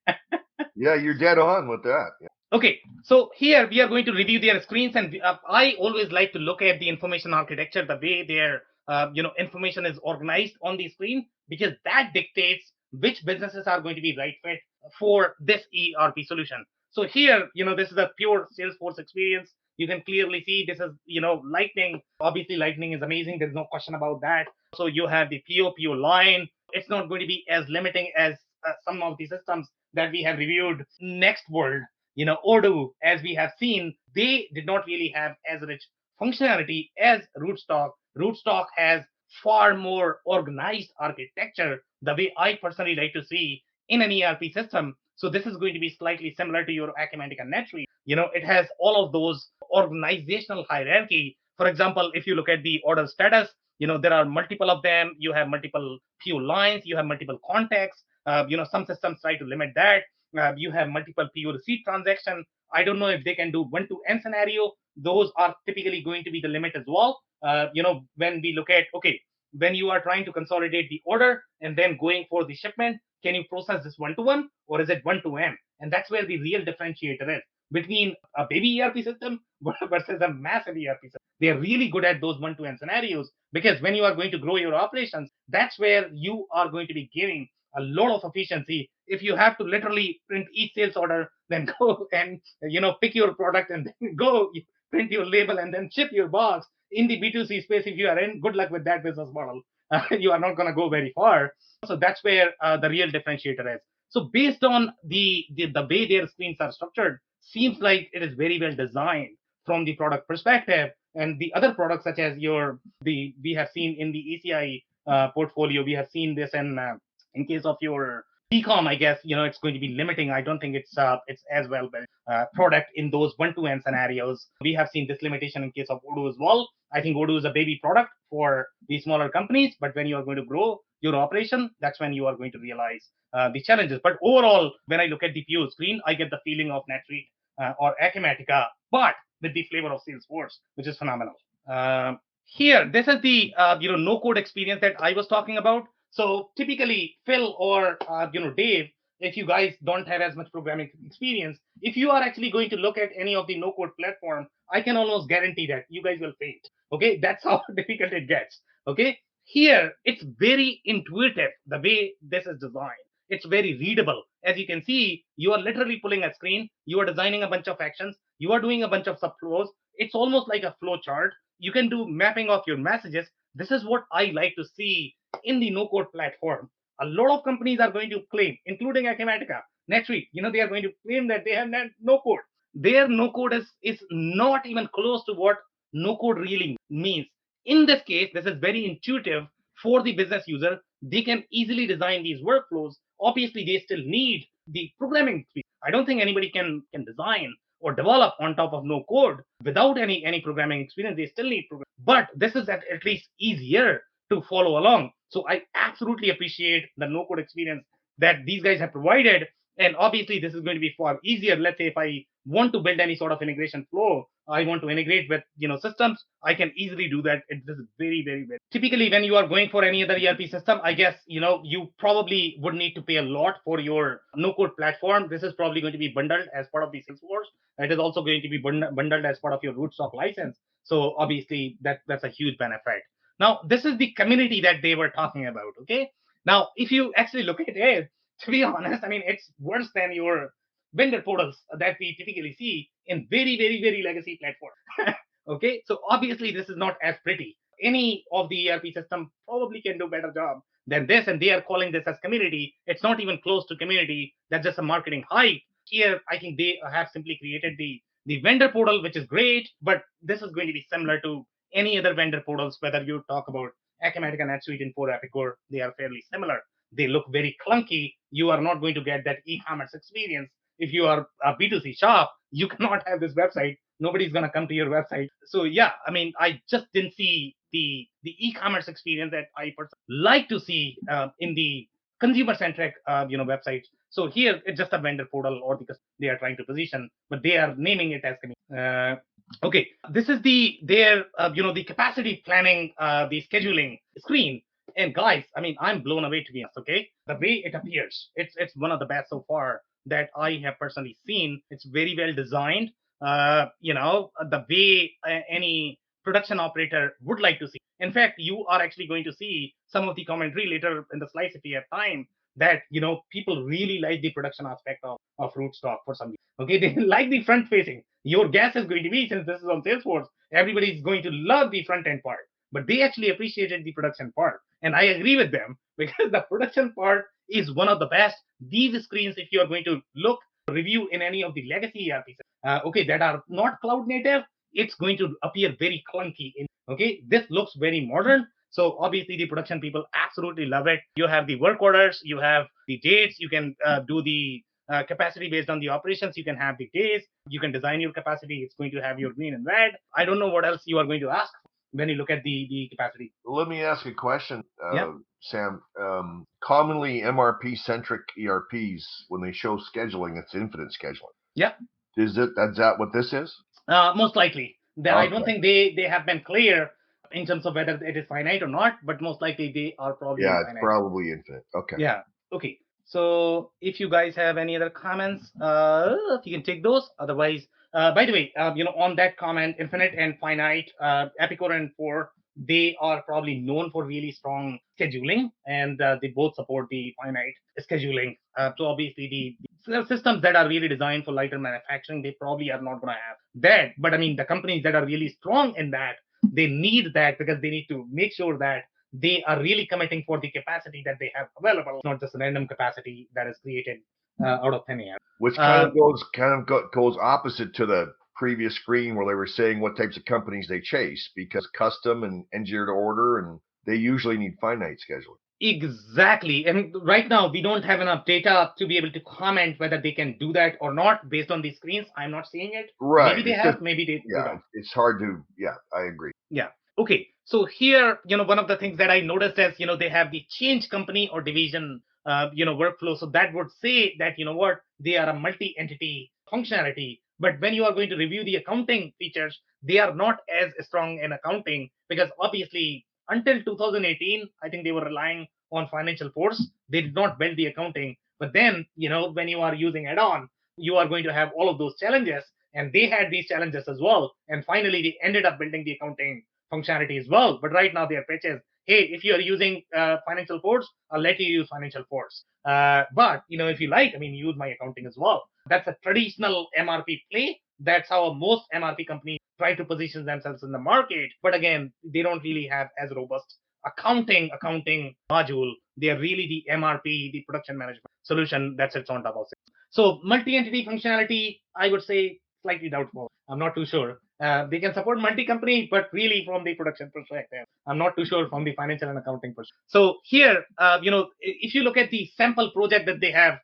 Yeah, you're dead on with that. Yeah. Okay, so here we are going to review their screens, and I always like to look at the information architecture, the way their information is organized on the screen, because that dictates which businesses are going to be right fit for this ERP solution. So here, this is a pure Salesforce experience. You can clearly see this is, Lightning. Obviously, Lightning is amazing. There's no question about that. So you have the PO line. it's not going to be as limiting as some of the systems that we have reviewed. Next World, Odoo, as we have seen, they did not really have as rich functionality as Rootstock. Rootstock has far more organized architecture, the way I personally like to see in an ERP system. So this is going to be slightly similar to your Acumatica NetSuite. It has all of those organizational hierarchy. For example, if you look at the order status, there are multiple of them. You have multiple PO lines, you have multiple contacts. Some systems try to limit that. You have multiple PO receipt transaction. I don't know if they can do one-to-n scenario. Those are typically going to be the limit as well. When we look at, okay, when you are trying to consolidate the order and then going for the shipment, can you process this one-to-one or is it one-to-n? And that's where the real differentiator is between a baby ERP system versus a massive ERP system. They are really good at those one-to-n scenarios, because when you are going to grow your operations, that's where you are going to be giving a lot of efficiency. If you have to literally print each sales order, then go and pick your product and then go print your label and then ship your box in the B2C space, if you are in, good luck with that business model. You are not going to go very far. So that's where the real differentiator is. So based on the way their screens are structured, seems like it is very well designed from the product perspective. And the other products, such as we have seen in the ACI portfolio, we have seen this in case of your ecom, I guess, it's going to be limiting. I don't think it's as well built product in those one-to-n scenarios. We have seen this limitation in case of Odoo as well. I think Odoo is a baby product for the smaller companies, but when you are going to grow your operation, that's when you are going to realize the challenges. But overall, when I look at the PO screen, I get the feeling of NetSuite or Acumatica, but with the flavor of Salesforce, which is phenomenal. Here, this is the no-code experience that I was talking about. So typically, Phil or Dave, if you guys don't have as much programming experience, if you are actually going to look at any of the no-code platform, I can almost guarantee that you guys will faint. Okay, that's how difficult it gets. Okay, here it's very intuitive the way this is designed. It's very readable. As you can see, you are literally pulling a screen. You are designing a bunch of actions. You are doing a bunch of subflows. It's almost like a flow chart. You can do mapping of your messages. This is what I like to see in the no-code platform. A lot of companies are going to claim, including Acumatica, NetSuite, they are going to claim that they have no-code. Their no-code is not even close to what no-code really means. In this case, this is very intuitive for the business user. They can easily design these workflows. Obviously, they still need the programming speed. I don't think anybody can design or develop on top of no code without any programming experience. They still need program, but this is at least easier to follow along. So I absolutely appreciate the no code experience that these guys have provided. And obviously, this is going to be far easier. Let's say if I want to build any sort of integration flow, I want to integrate with systems, I can easily do that. This is very, very, very. Typically, when you are going for any other ERP system, I guess you probably would need to pay a lot for your no-code platform. This is probably going to be bundled as part of the Salesforce. It is also going to be bundled as part of your Rootstock license. So obviously, that's a huge benefit. Now, this is the community that they were talking about. Okay. Now, if you actually look at it, to be honest, I mean, it's worse than your vendor portals that we typically see in very, very, very legacy platforms. Okay, so obviously this is not as pretty. Any of the ERP system probably can do a better job than this, and they are calling this as community. It's not even close to community. That's just a marketing hype. Here, I think they have simply created the vendor portal, which is great, but this is going to be similar to any other vendor portals, whether you talk about Acumatica, NetSuite, Info, Epicor, they are fairly similar. They look very clunky. You are not going to get that e-commerce experience. If you are a B2C shop, you cannot have this website. Nobody's going to come to your website. So yeah, I mean, I just didn't see the e-commerce experience that I personally like to see in the consumer-centric websites. So here, it's just a vendor portal, or because they are trying to position, but they are naming it as okay, this is their the capacity planning, the scheduling screen. And guys, I mean, I'm blown away, to be honest. Okay, the way it appears, it's one of the best so far that I have personally seen. It's very well designed. The way any production operator would like to see. In fact, you are actually going to see some of the commentary later in the slides if you have time, that people really like the production aspect of Rootstock for some reason. Okay, they like the front facing. Your guess is going to be, since this is on Salesforce, everybody is going to love the front end part. but they actually appreciated the production part. And I agree with them because the production part is one of the best. These screens, if you are going to look, review in any of the legacy ERPs, okay, that are not cloud native, it's going to appear very clunky. Okay, this looks very modern. So obviously the production people absolutely love it. You have the work orders, you have the dates, you can do the capacity based on the operations. You can have the days, you can design your capacity. It's going to have your green and red. I don't know what else you are going to ask when you look at the capacity. Let me ask a question, Yeah. Sam. Commonly, MRP-centric ERPs, when they show scheduling, it's infinite scheduling. Yeah. Is that what this is? Most likely. Okay. I don't think they have been clear in terms of whether it is finite or not, but most likely they are probably Yeah, infinite. it's probably infinite. Okay. Yeah. Okay. So if you guys have any other comments, if you can take those. Otherwise, by the way, on that comment, infinite and finite, Epicor and 4, they are probably known for really strong scheduling, and they both support the finite scheduling. So obviously the systems that are really designed for lighter manufacturing, they probably are not going to have that. But I mean, the companies that are really strong in that, they need that because they need to make sure that they are really committing for the capacity that they have available, not just random capacity that is created out of thin air. Which kind of goes opposite to the previous screen where they were saying what types of companies they chase, because custom and engineer to order, and they usually need finite scheduling. Exactly. And right now we don't have enough data to be able to comment whether they can do that or not based on these screens. I'm not seeing it. Right. Maybe they have, maybe they don't. It's hard to. Yeah, I agree. Yeah. Okay. So here, one of the things that I noticed is, they have the change company or division, workflow. So that would say that, they are a multi-entity functionality. But when you are going to review the accounting features, they are not as strong in accounting because obviously until 2018, I think they were relying on Financial Force. They did not build the accounting. But then, when you are using add-on, you are going to have all of those challenges. And they had these challenges as well. And finally, they ended up building the accounting functionality as well. But right now, their pitch is, hey, if you are using Financial Force, I'll let you use Financial Force. But, if you like, use my accounting as well. That's a traditional MRP play. That's how most MRP companies try to position themselves in the market. But again, they don't really have as robust accounting module. They are really the MRP, the production management solution that sits on top of it. So multi-entity functionality, I would say slightly doubtful. I'm not too sure. They can support multi-company, but really from the production perspective, I'm not too sure from the financial and accounting perspective. So here, if you look at the sample project that they have,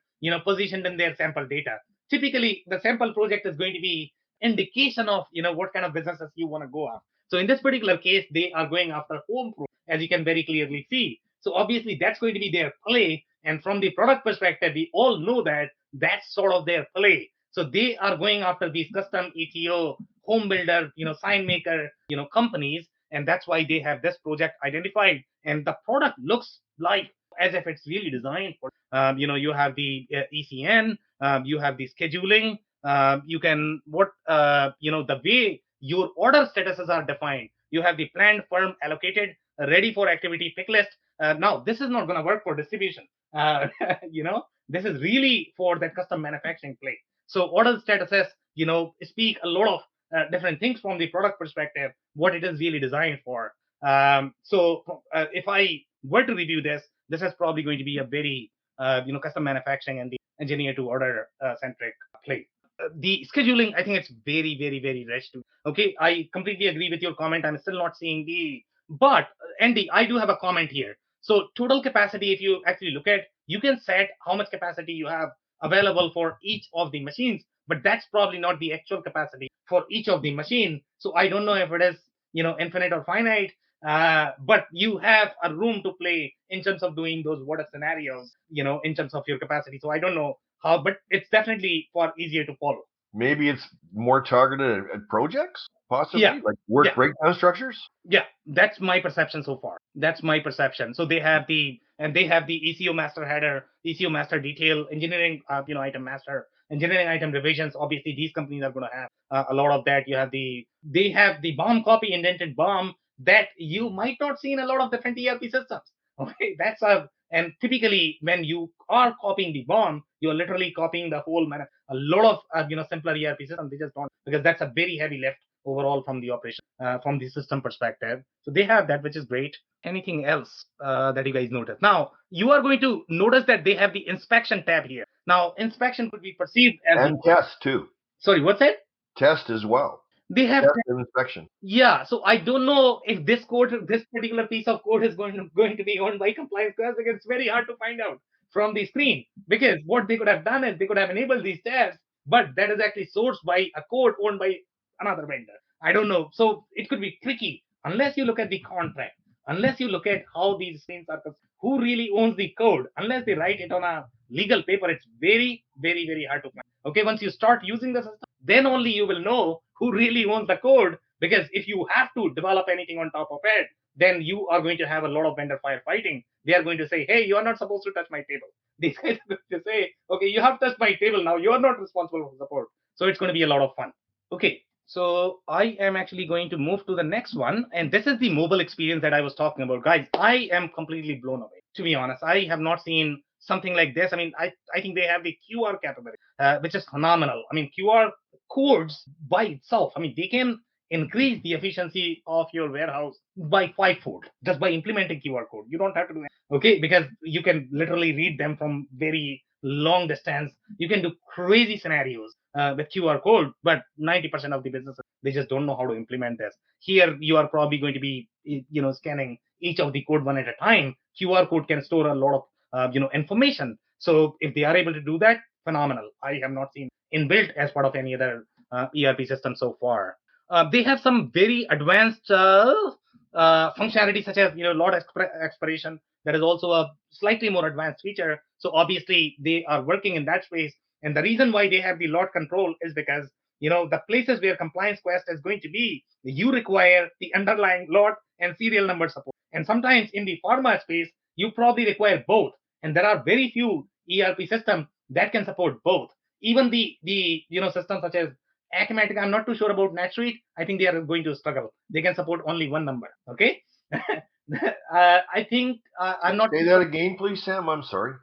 positioned in their sample data, typically the sample project is going to be indication of, what kind of businesses you want to go after. So in this particular case, they are going after home pro, as you can very clearly see. So obviously that's going to be their play. And from the product perspective, we all know that that's sort of their play. So they are going after these custom ETO, home builder, sign maker, companies. And that's why they have this project identified. And the product looks like as if it's really designed for, you have the ECN, you have the scheduling, you can, the way your order statuses are defined. You have the planned, firm, allocated, ready for activity pick list. Now, this is not going to work for distribution. This is really for that custom manufacturing play. So order statuses, speak a lot of different things from the product perspective, what it is really designed for. So if I were to review this is probably going to be a very, custom manufacturing and the engineer to order centric play. The scheduling, I think it's very, very, very rich too. Okay, I completely agree with your comment. I'm still not seeing but Andy, I do have a comment here. So total capacity, if you actually look at, you can set how much capacity you have available for each of the machines, but that's probably not the actual capacity for each of the machine. So I don't know if it is, infinite or finite, but you have a room to play in terms of doing those what if scenarios, in terms of your capacity. So I don't know how, but it's definitely far easier to follow. Maybe it's more targeted at projects, possibly, like work breakdown structures. Yeah, that's my perception so far. That's my perception. So they have the ECO master header, ECO master detail, engineering, item master, engineering item revisions. Obviously, these companies are going to have a lot of that. They have the BOM copy, indented BOM that you might not see in a lot of different ERP systems. Okay, and typically when you are copying the BOM, you're literally copying the whole a lot of simpler ERP systems. They just don't, because that's a very heavy lift overall from the operation, from the system perspective. So they have that, which is great. Anything else that you guys notice? Now, you are going to notice that they have the inspection tab here. Now, inspection could be perceived as And test too. Sorry, what's that? Test as well. They have Test and inspection. yeah, so I don't know if this particular piece of code is going to be owned by compliance class, because it's very hard to find out from the screen. Because what they could have done is they could have enabled these tabs, but that is actually sourced by a code owned by another vendor. I don't know. So it could be tricky unless you look at the contract, unless you look at how these things are, who really owns the code, unless they write it on a legal paper. It's very, very, very hard to find. Okay, once you start using the system, then only you will know who really owns the code. Because if you have to develop anything on top of it, then you are going to have a lot of vendor firefighting. They are going to say, hey, you are not supposed to touch my table. These guys are going to say, okay, you have touched my table now. You are not responsible for support. So it's going to be a lot of fun. Okay, so I am actually going to move to the next one. And this is the mobile experience that I was talking about. Guys, I am completely blown away. To be honest, I have not seen something like this. I mean, I think they have the QR capability, which is phenomenal. I mean, QR codes by itself, I mean, they can increase the efficiency of your warehouse by fivefold just by implementing QR code. You don't have to do that, okay? Because you can literally read them from very long distance. You can do crazy scenarios with QR code, but 90% of the businesses, they just don't know how to implement this. Here, you are probably going to be, scanning each of the code one at a time. QR code can store a lot of, information. So if they are able to do that, phenomenal. I have not seen inbuilt as part of any other ERP system so far. They have some very advanced functionality, such as lot expiration. That is also a slightly more advanced feature. So obviously they are working in that space. And the reason why they have the lot control is because the places where compliance quest is going to be, you require the underlying lot and serial number support. And sometimes in the pharma space, you probably require both. And there are very few ERP systems that can support both. Even the systems such as Acumatica, I'm not too sure about NetSuite. I think they are going to struggle. They can support only one number. Okay. I think I'm not. Say that again, please, Sam. I'm sorry.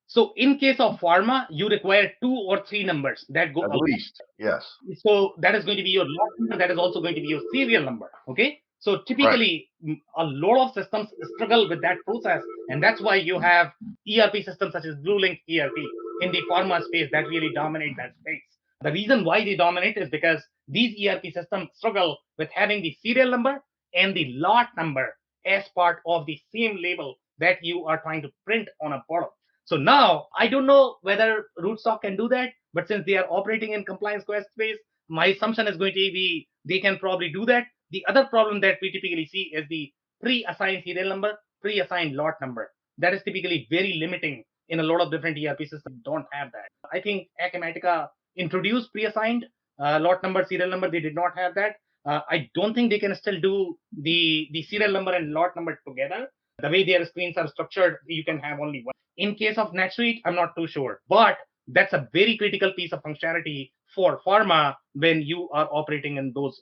So in case of pharma, you require 2 or 3 numbers that go at least. Yes. So that is going to be your lot number. That is also going to be your serial number. Okay. So typically, a lot of systems struggle with that process, and that's why you have ERP systems such as BlueLink ERP in the pharma space that really dominate that space. The reason why they dominate is because these ERP systems struggle with having the serial number and the lot number as part of the same label that you are trying to print on a bottle. So now, I don't know whether Rootstock can do that, but since they are operating in compliance quest space, my assumption is going to be they can probably do that. The other problem that we typically see is the pre-assigned serial number, pre-assigned lot number. That is typically very limiting in a lot of different ERP systems. Don't have that. I think Acumatica introduced pre-assigned lot number, serial number. They did not have that. I don't think they can still do the serial number and lot number together. The way their screens are structured, you can have only one. In case of NetSuite, I'm not too sure. But that's a very critical piece of functionality for pharma when you are operating in those.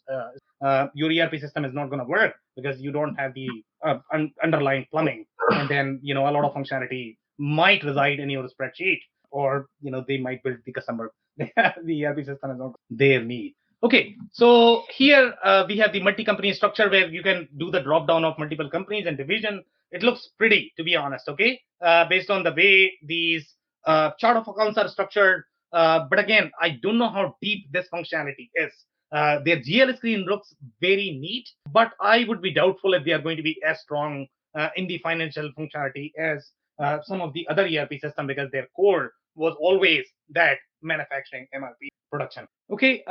Your ERP system is not going to work because you don't have the underlying plumbing. And then, a lot of functionality might reside in your spreadsheet, or, they might build the customer. The ERP system is not their need. Okay, so here we have the multi-company structure where you can do the drop down of multiple companies and division. It looks pretty, to be honest, okay, based on the way these chart of accounts are structured. But again, I don't know how deep this functionality is. Their GL screen looks very neat, but I would be doubtful if they are going to be as strong in the financial functionality as some of the other ERP systems, because their core was always that manufacturing, MRP, production. Okay,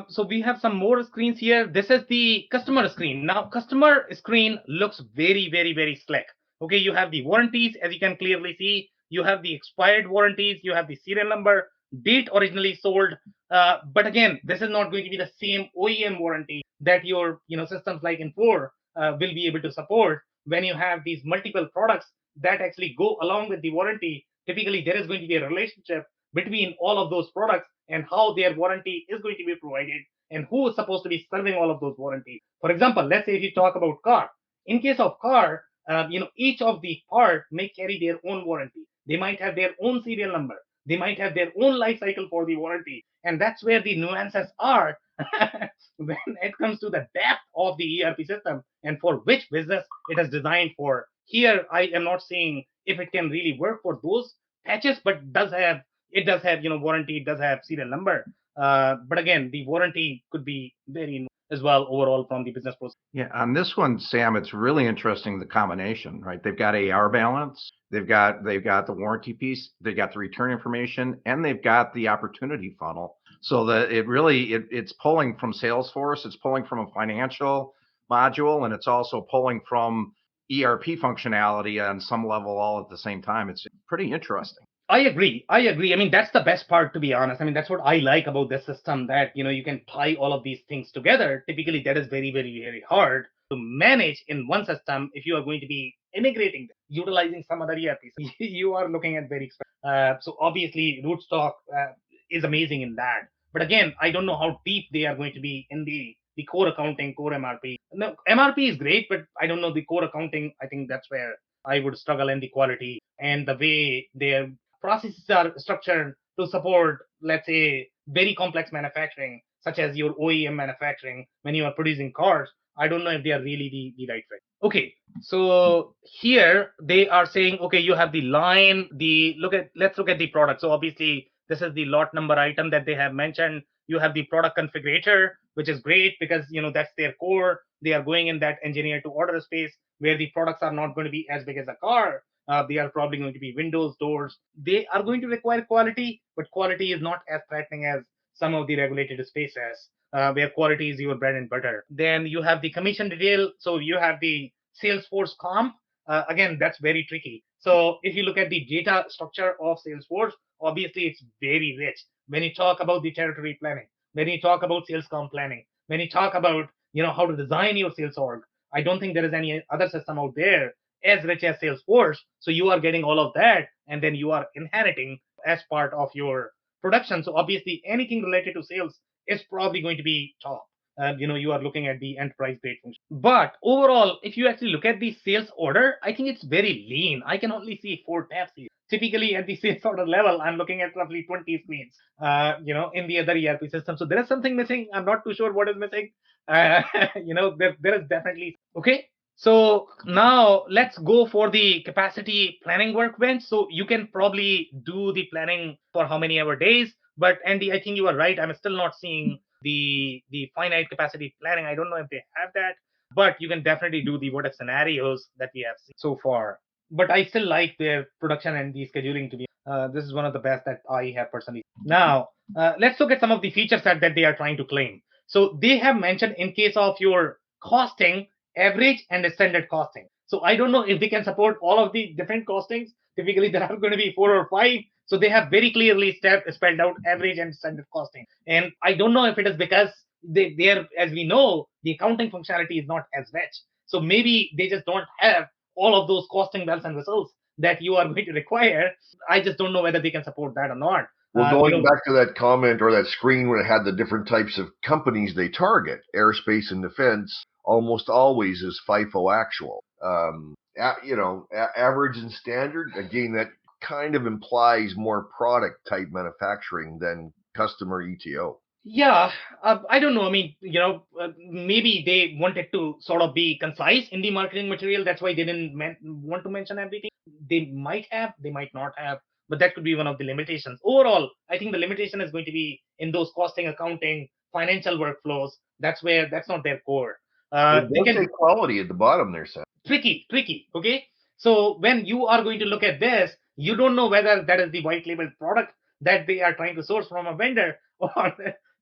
so we have some more screens here. This is the customer screen. Now, customer screen looks very, very, very slick. Okay, you have the warranties, as you can clearly see. You have the expired warranties. You have the serial number, date originally sold. But again, this is not going to be the same OEM warranty that your systems like Infor will be able to support. When you have these multiple products that actually go along with the warranty, typically there is going to be a relationship between all of those products and how their warranty is going to be provided and who is supposed to be serving all of those warranties. For example, let's say if you talk about car. In case of car, each of the part may carry their own warranty. They might have their own serial number. They might have their own life cycle for the warranty. And that's where the nuances are when it comes to the depth of the ERP system and for which business it is designed for. Here, I am not saying if it can really work for those patches, but it does have warranty, it does have serial number. But again, the warranty could be very as well overall from the business process. Yeah, on this one, Sam, it's really interesting, the combination, right? They've got AR balance, they've got the warranty piece, they've got the return information, and they've got the opportunity funnel. So that it's pulling from Salesforce, it's pulling from a financial module, and it's also pulling from ERP functionality on some level all at the same time. It's pretty interesting. I agree. I mean, that's the best part, to be honest. I mean, that's what I like about this system, that, you can tie all of these things together. Typically, that is very, very, very hard to manage in one system if you are going to be integrating, utilizing some other ERP. You are looking at very expensive. So obviously, Rootstock is amazing in that. But again, I don't know how deep they are going to be in the core accounting, core MRP. No, MRP is great, but I don't know the core accounting. I think that's where I would struggle in the quality and the way their processes are structured to support, let's say, very complex manufacturing, such as your OEM manufacturing when you are producing cars. I don't know if they are really the right fit. Okay, so here they are saying, okay, you have the line, let's look at the product. So obviously, this is the lot number item that they have mentioned. You have the product configurator, which is great because that's their core. They are going in that engineer to order space where the products are not going to be as big as a car. They are probably going to be windows, doors. They are going to require quality, but quality is not as threatening as some of the regulated spaces, where quality is your bread and butter. Then you have the commission detail. So you have the Salesforce comp. Again, that's very tricky. So if you look at the data structure of Salesforce, obviously it's very rich. When you talk about the territory planning, when you talk about sales comp planning, when you talk about how to design your sales org, I don't think there is any other system out there as rich as Salesforce. So you are getting all of that, and then you are inheriting as part of your production. So obviously, anything related to sales is probably going to be top. You are looking at the enterprise grade function. But overall, if you actually look at the sales order, I think it's very lean. I can only see 4 tabs here. Typically, at the sales order level, I'm looking at roughly 20 screens, in the other ERP system. So there is something missing. I'm not too sure what is missing. There is definitely. Okay. So now let's go for the capacity planning workbench. So you can probably do the planning for how many ever days. But Andy, I think you are right. I'm still not seeing the finite capacity planning. I don't know if they have that, but you can definitely do the what if scenarios that we have seen so far. But I still like their production and the scheduling to be. This is one of the best that I have personally. Now, let's look at some of the feature set that they are trying to claim. So they have mentioned in case of your costing, average and standard costing. So I don't know if they can support all of the different costings. Typically, there are going to be 4 or 5. So they have very clearly spelled out average and standard costing. And I don't know if it is because they are, as we know, the accounting functionality is not as rich. So maybe they just don't have all of those costing bells and whistles that you are going to require. I just don't know whether they can support that or not. Well, going back to that comment or that screen where it had the different types of companies they target, aerospace and defense almost always is FIFO actual. Average and standard, again, that kind of implies more product type manufacturing than customer ETO. Yeah, I don't know. I mean, maybe they wanted to sort of be concise in the marketing material. That's why they didn't want to mention everything. They might have, they might not have, but that could be one of the limitations. Overall, I think the limitation is going to be in those costing, accounting, financial workflows. That's not their core. They can say quality at the bottom there, Sam. Tricky. Okay, so when you are going to look at this, you don't know whether that is the white labeled product that they are trying to source from a vendor, or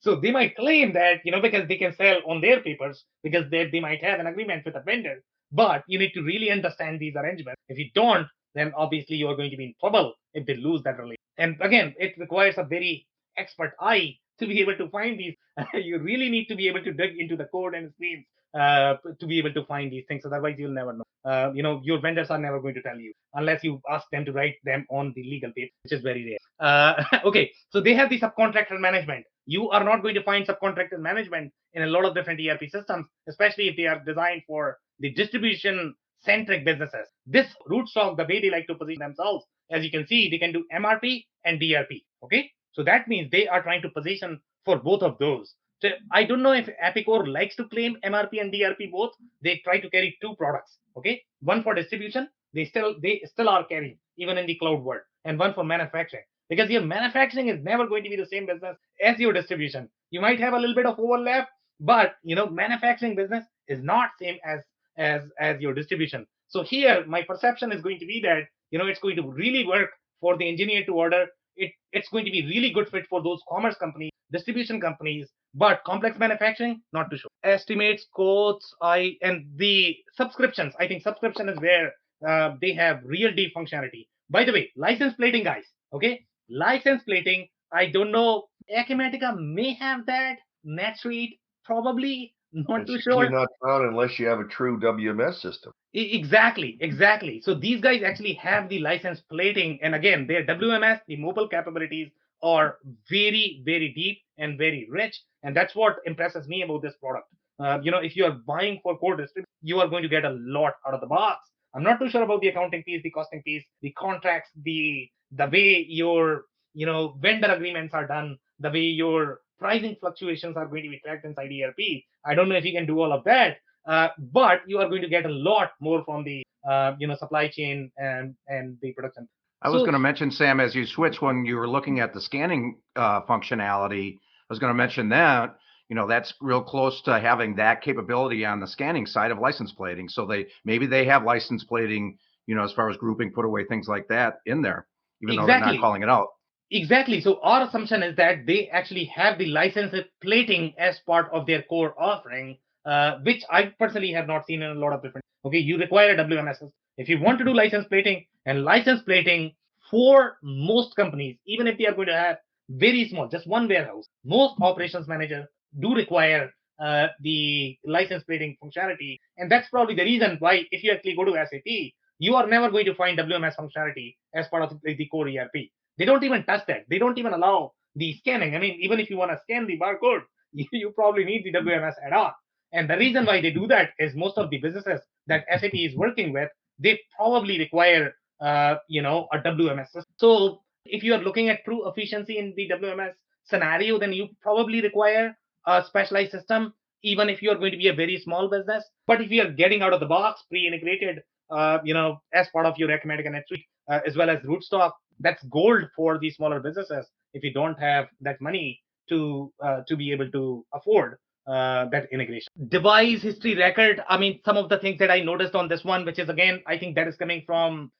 so they might claim that because they can sell on their papers because they might have an agreement with a vendor. But you need to really understand these arrangements. If you don't, then obviously you are going to be in trouble if they lose that relationship. And again, it requires a very expert eye to be able to find these. You really need to be able to dig into the code and screens to be able to find these things. Otherwise, you'll never know. Your vendors are never going to tell you unless you ask them to write them on the legal paper, which is very rare. Okay, so they have the subcontractor management. You are not going to find subcontractor management in a lot of different ERP systems, especially if they are designed for the distribution-centric businesses. This Rootstock, the way they like to position themselves, as you can see, they can do MRP and DRP. Okay, so that means they are trying to position for both of those. So I don't know if Epicor likes to claim MRP and DRP both. They try to carry two products. Okay, one for distribution, they still are carrying even in the cloud world, and one for manufacturing, because your manufacturing is never going to be the same business as your distribution. You might have a little bit of overlap, but manufacturing business is not same as your distribution. So here my perception is going to be that it's going to really work for the engineer to order. It's going to be really good fit for those commerce companies, distribution companies, but complex manufacturing, not too sure. Estimates, quotes, and the subscriptions. I think subscription is where they have real deep functionality. By the way, license plating, guys. Okay, license plating. I don't know. Acumatica may have that. NetSuite probably, not It's too usually sure. not found unless you have a true WMS system. Exactly. So these guys actually have the license plating, and again, their WMS, the mobile capabilities are very, very deep and very rich, and that's what impresses me about this product. If you are buying for core distribution, you are going to get a lot out of the box. I'm not too sure about the accounting piece, the costing piece, the contracts, the way your vendor agreements are done, the way your pricing fluctuations are going to be tracked inside ERP. I don't know if you can do all of that, but you are going to get a lot more from the supply chain and the production. I was So going to mention, Sam, as you switch when you were looking at the scanning functionality, I was going to mention that, that's real close to having that capability on the scanning side of license plating. So maybe they have license plating, as far as grouping, put away, things like that in there, even though they're not exactly, calling it out. exactly. So our assumption is that they actually have the license plating as part of their core offering, which I personally have not seen in a lot of different. Okay, you require a WMS if you want to do license plating, and license plating for most companies, even if they are going to have very small, just one warehouse, most operations manager do require the license plating functionality, and that's probably the reason why if you actually go to SAP, you are never going to find WMS functionality as part of the core ERP. They don't even touch that. They don't even allow the scanning. I mean, even if you want to scan the barcode, you probably need the WMS add-on. And the reason why they do that is most of the businesses that SAP is working with, they probably require, a WMS system. So if you are looking at true efficiency in the WMS scenario, then you probably require a specialized system, even if you are going to be a very small business. But if you are getting out of the box, pre-integrated, as part of your Acumatica NetSuite, as well as Rootstock, that's gold for the smaller businesses if you don't have that money to be able to afford that integration. Device history record. I mean, some of the things that I noticed on this one, which is again, I think that is coming from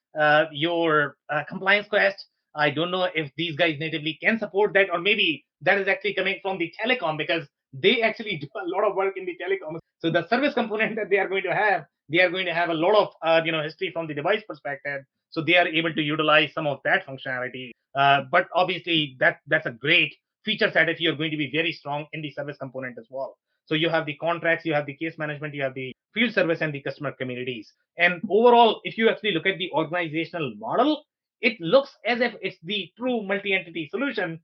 your compliance quest. I don't know if these guys natively can support that, or maybe that is actually coming from the telecom, because they actually do a lot of work in the telecom. So the service component that they are going to have, they are going to have a lot of history from the device perspective, so they are able to utilize some of that functionality. But obviously that's a great feature set if you're going to be very strong in the service component as well. So you have the contracts, you have the case management, you have the field service, and the customer communities. And overall, if you actually look at the organizational model, it looks as if it's the true multi-entity solution,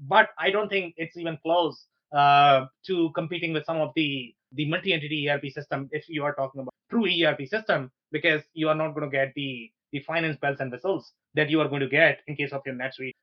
but I don't think it's even close to competing with some of the multi-entity ERP system if you are talking about true ERP system, because you are not going to get the finance bells and whistles that you are going to get in case of your NetSuite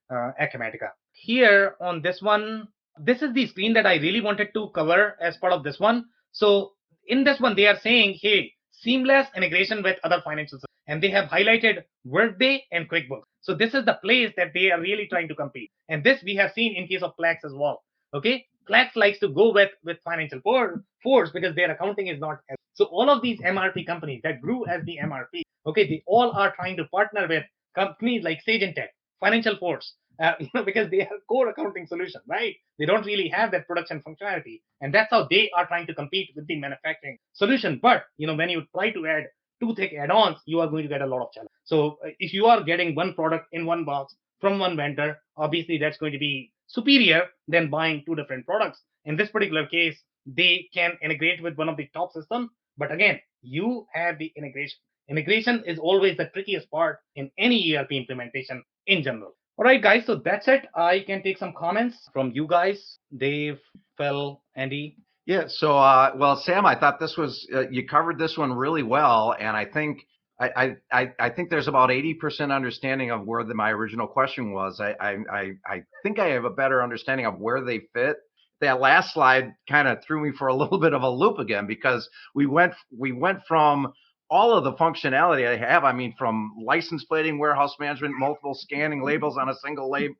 Acumatica. Here on this one, this is the screen that I really wanted to cover as part of this one. So in this one, they are saying, hey, seamless integration with other financial systems, and they have highlighted Workday and QuickBooks. So this is the place that they are really trying to compete, and this we have seen in case of Plex as well. Okay, Plex likes to go with financial force because their accounting is not as. So all of these MRP companies that grew as the MRP, okay, they all are trying to partner with companies like Sage Intech, Financial Force, because they have core accounting solution, right? They don't really have that production functionality, and that's how they are trying to compete with the manufacturing solution. But when you try to add too thick add-ons, you are going to get a lot of challenge. So if you are getting one product in one box from one vendor, obviously that's going to be superior than buying two different products. In this particular case, they can integrate with one of the top systems, but again, you have the integration. Integration is always the trickiest part in any ERP implementation in general. All right, guys, so that's it. I can take some comments from you guys, Dave, Phil, Andy. Yeah. So, well, Sam, I thought this was you covered this one really well, and I think I think there's about 80% understanding of where my original question was. I think I have a better understanding of where they fit that last slide kind of threw me for a little bit of a loop again, because we went from all of the functionality I have. I mean, from license plating, warehouse management, multiple scanning labels on a single label,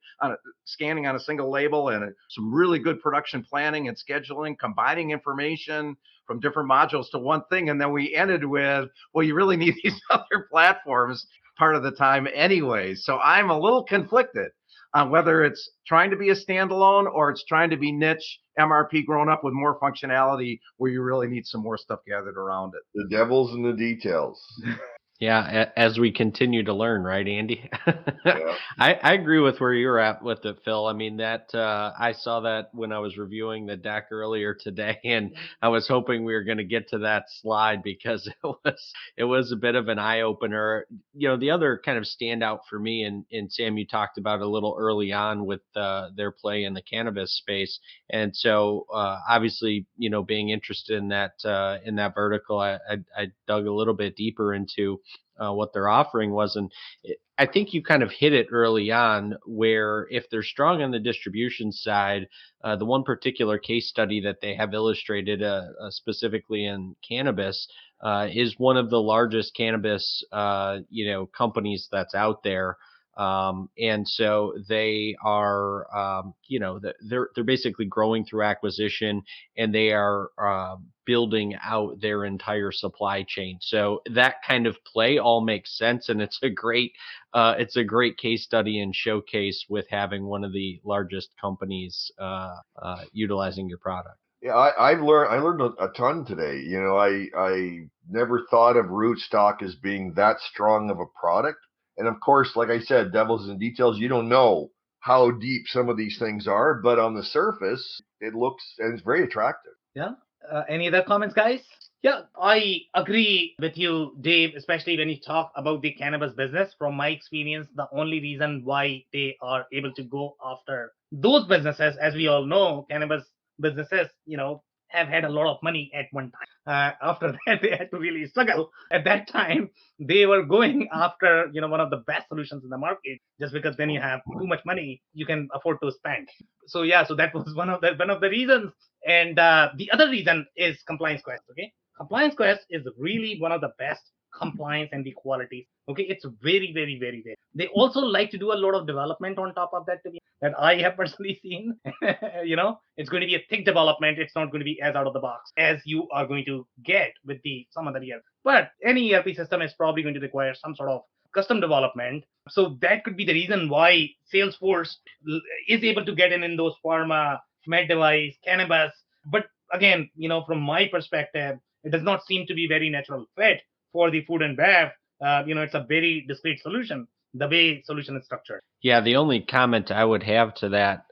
scanning on a single label, and some really good production planning and scheduling, combining information from different modules to one thing. And then we ended with, well, you really need these other platforms part of the time anyways. So I'm a little conflicted on whether it's trying to be a standalone or it's trying to be niche MRP grown up with more functionality where you really need some more stuff gathered around it. The devil's in the details. Yeah, as we continue to learn, right, Andy? Yeah. I agree with where you're at with it, Phil. I mean, that I saw that when I was reviewing the deck earlier today, and I was hoping we were going to get to that slide because it was a bit of an eye opener. You know, the other kind of standout for me, and Sam, you talked about a little early on with their play in the cannabis space, and so obviously, you know, being interested in that vertical, I dug a little bit deeper into what their offering was. And I think you kind of hit it early on, where if they're strong on the distribution side, the one particular case study that they have illustrated specifically in cannabis is one of the largest cannabis, companies that's out there. And so they are, they're basically growing through acquisition, and they are building out their entire supply chain. So that kind of play all makes sense, and it's a great case study and showcase with having one of the largest companies utilizing your product. Yeah, I learned a ton today. You know, I never thought of Rootstock as being that strong of a product. And of course, like I said, devil's in details. You don't know how deep some of these things are, but on the surface, it looks, and it's very attractive. Yeah. Any other comments, guys? Yeah, I agree with you, Dave, especially when you talk about the cannabis business. From my experience, the only reason why they are able to go after those businesses, as we all know, cannabis businesses, have had a lot of money at one time. After that, they had to really struggle. At that time, they were going after, one of the best solutions in the market, just because when you have too much money, you can afford to spend. So that was one of the reasons. And the other reason is Compliance Quest. Okay, Compliance Quest is really one of the best compliance and the quality. Okay, it's very, very, very, very. They also like to do a lot of development on top of that. That I have personally seen. It's going to be a thick development. It's not going to be as out of the box as you are going to get with some other ERP. But any ERP system is probably going to require some sort of custom development. So that could be the reason why Salesforce is able to get in those pharma, med device, cannabis. But again, from my perspective, it does not seem to be very natural fit for the food and bev. It's a very discrete solution, the way solution is structured. Yeah, the only comment I would have to that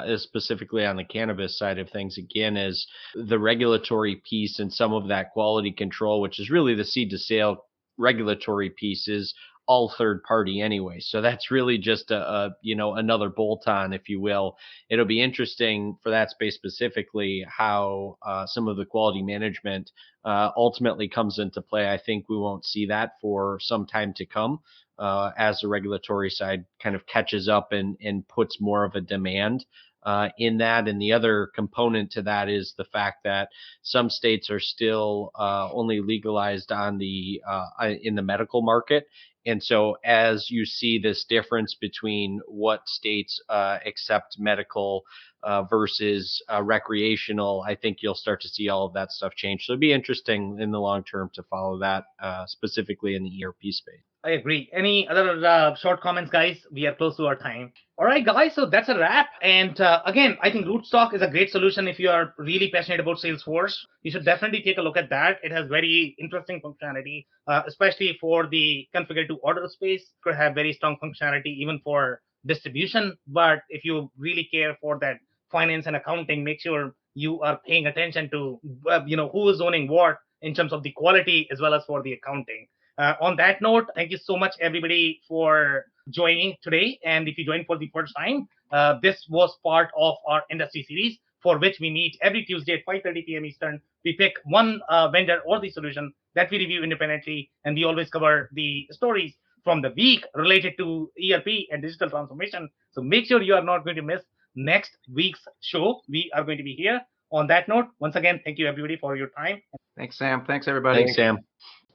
is specifically on the cannabis side of things, again, is the regulatory piece and some of that quality control, which is really the seed to sale regulatory piece, is all third party anyway. So that's really just another bolt on, if you will. It'll be interesting for that space specifically how some of the quality management ultimately comes into play. I think we won't see that for some time to come as the regulatory side kind of catches up and puts more of a demand in that. And the other component to that is the fact that some states are still only legalized on in the medical market. And so as you see this difference between what states accept medical versus recreational, I think you'll start to see all of that stuff change. So it'd be interesting in the long term to follow that specifically in the ERP space. I agree. Any other short comments, guys? We are close to our time. All right, guys. So that's a wrap. And again, I think Rootstock is a great solution if you are really passionate about Salesforce. You should definitely take a look at that. It has very interesting functionality, especially for the configure to order space. It could have very strong functionality even for distribution. But if you really care for that finance and accounting, make sure you are paying attention to who is owning what in terms of the quality as well as for the accounting. On that note, thank you so much, everybody, for joining today. And if you joined for the first time, this was part of our industry series, for which we meet every Tuesday at 5:30 p.m. Eastern. We pick one vendor or the solution that we review independently, and we always cover the stories from the week related to ERP and digital transformation. So make sure you are not going to miss next week's show. We are going to be here. On that note, once again, thank you everybody for your time. Thanks, Sam. Thanks, everybody. Thanks, Sam.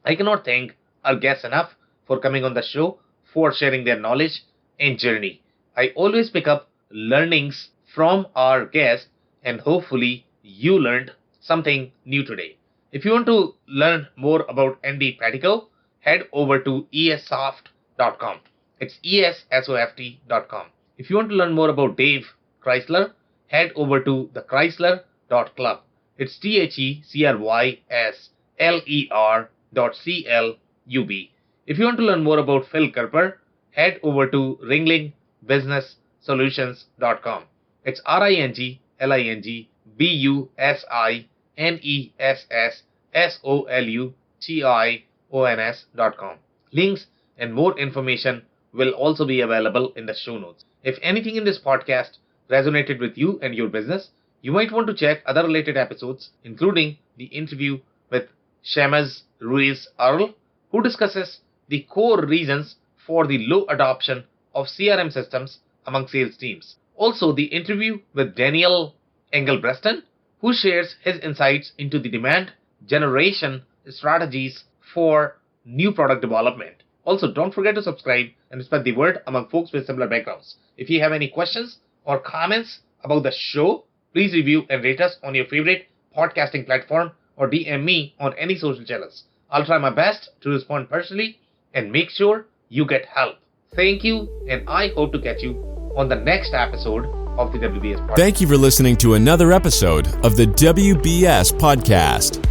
I cannot thank our guests enough for coming on the show, for sharing their knowledge and journey. I always pick up learnings from our guests, and hopefully you learned something new today. If you want to learn more about Andy Pratico, head over to essoft.com. It's ESSOFT.com. If you want to learn more about Dave Chrysler, head over to thechrysler.club. It's THECRYSLER.CLUB. If you want to learn more about Phil Kerper, head over to ringlingbusinesssolutions.com. It's ringlingbusinesssolutions.com. Links and more information will also be available in the show notes. If anything in this podcast resonated with you and your business, you might want to check other related episodes, including the interview with Shamaz Ruiz Earl, who discusses the core reasons for the low adoption of CRM systems among sales teams. Also, the interview with Daniel Engelbreston, who shares his insights into the demand generation strategies for new product development. Also, don't forget to subscribe and spread the word among folks with similar backgrounds. If you have any questions or comments about the show, please review and rate us on your favorite podcasting platform or DM me on any social channels. I'll try my best to respond personally and make sure you get help. Thank you, and I hope to catch you on the next episode of the WBS podcast. Thank you for listening to another episode of the WBS podcast.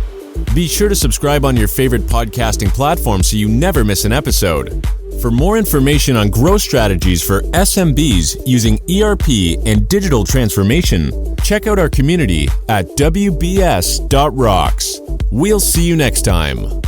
Be sure to subscribe on your favorite podcasting platform so you never miss an episode. For more information on growth strategies for SMBs using ERP and digital transformation, check out our community at WBS.rocks. We'll see you next time.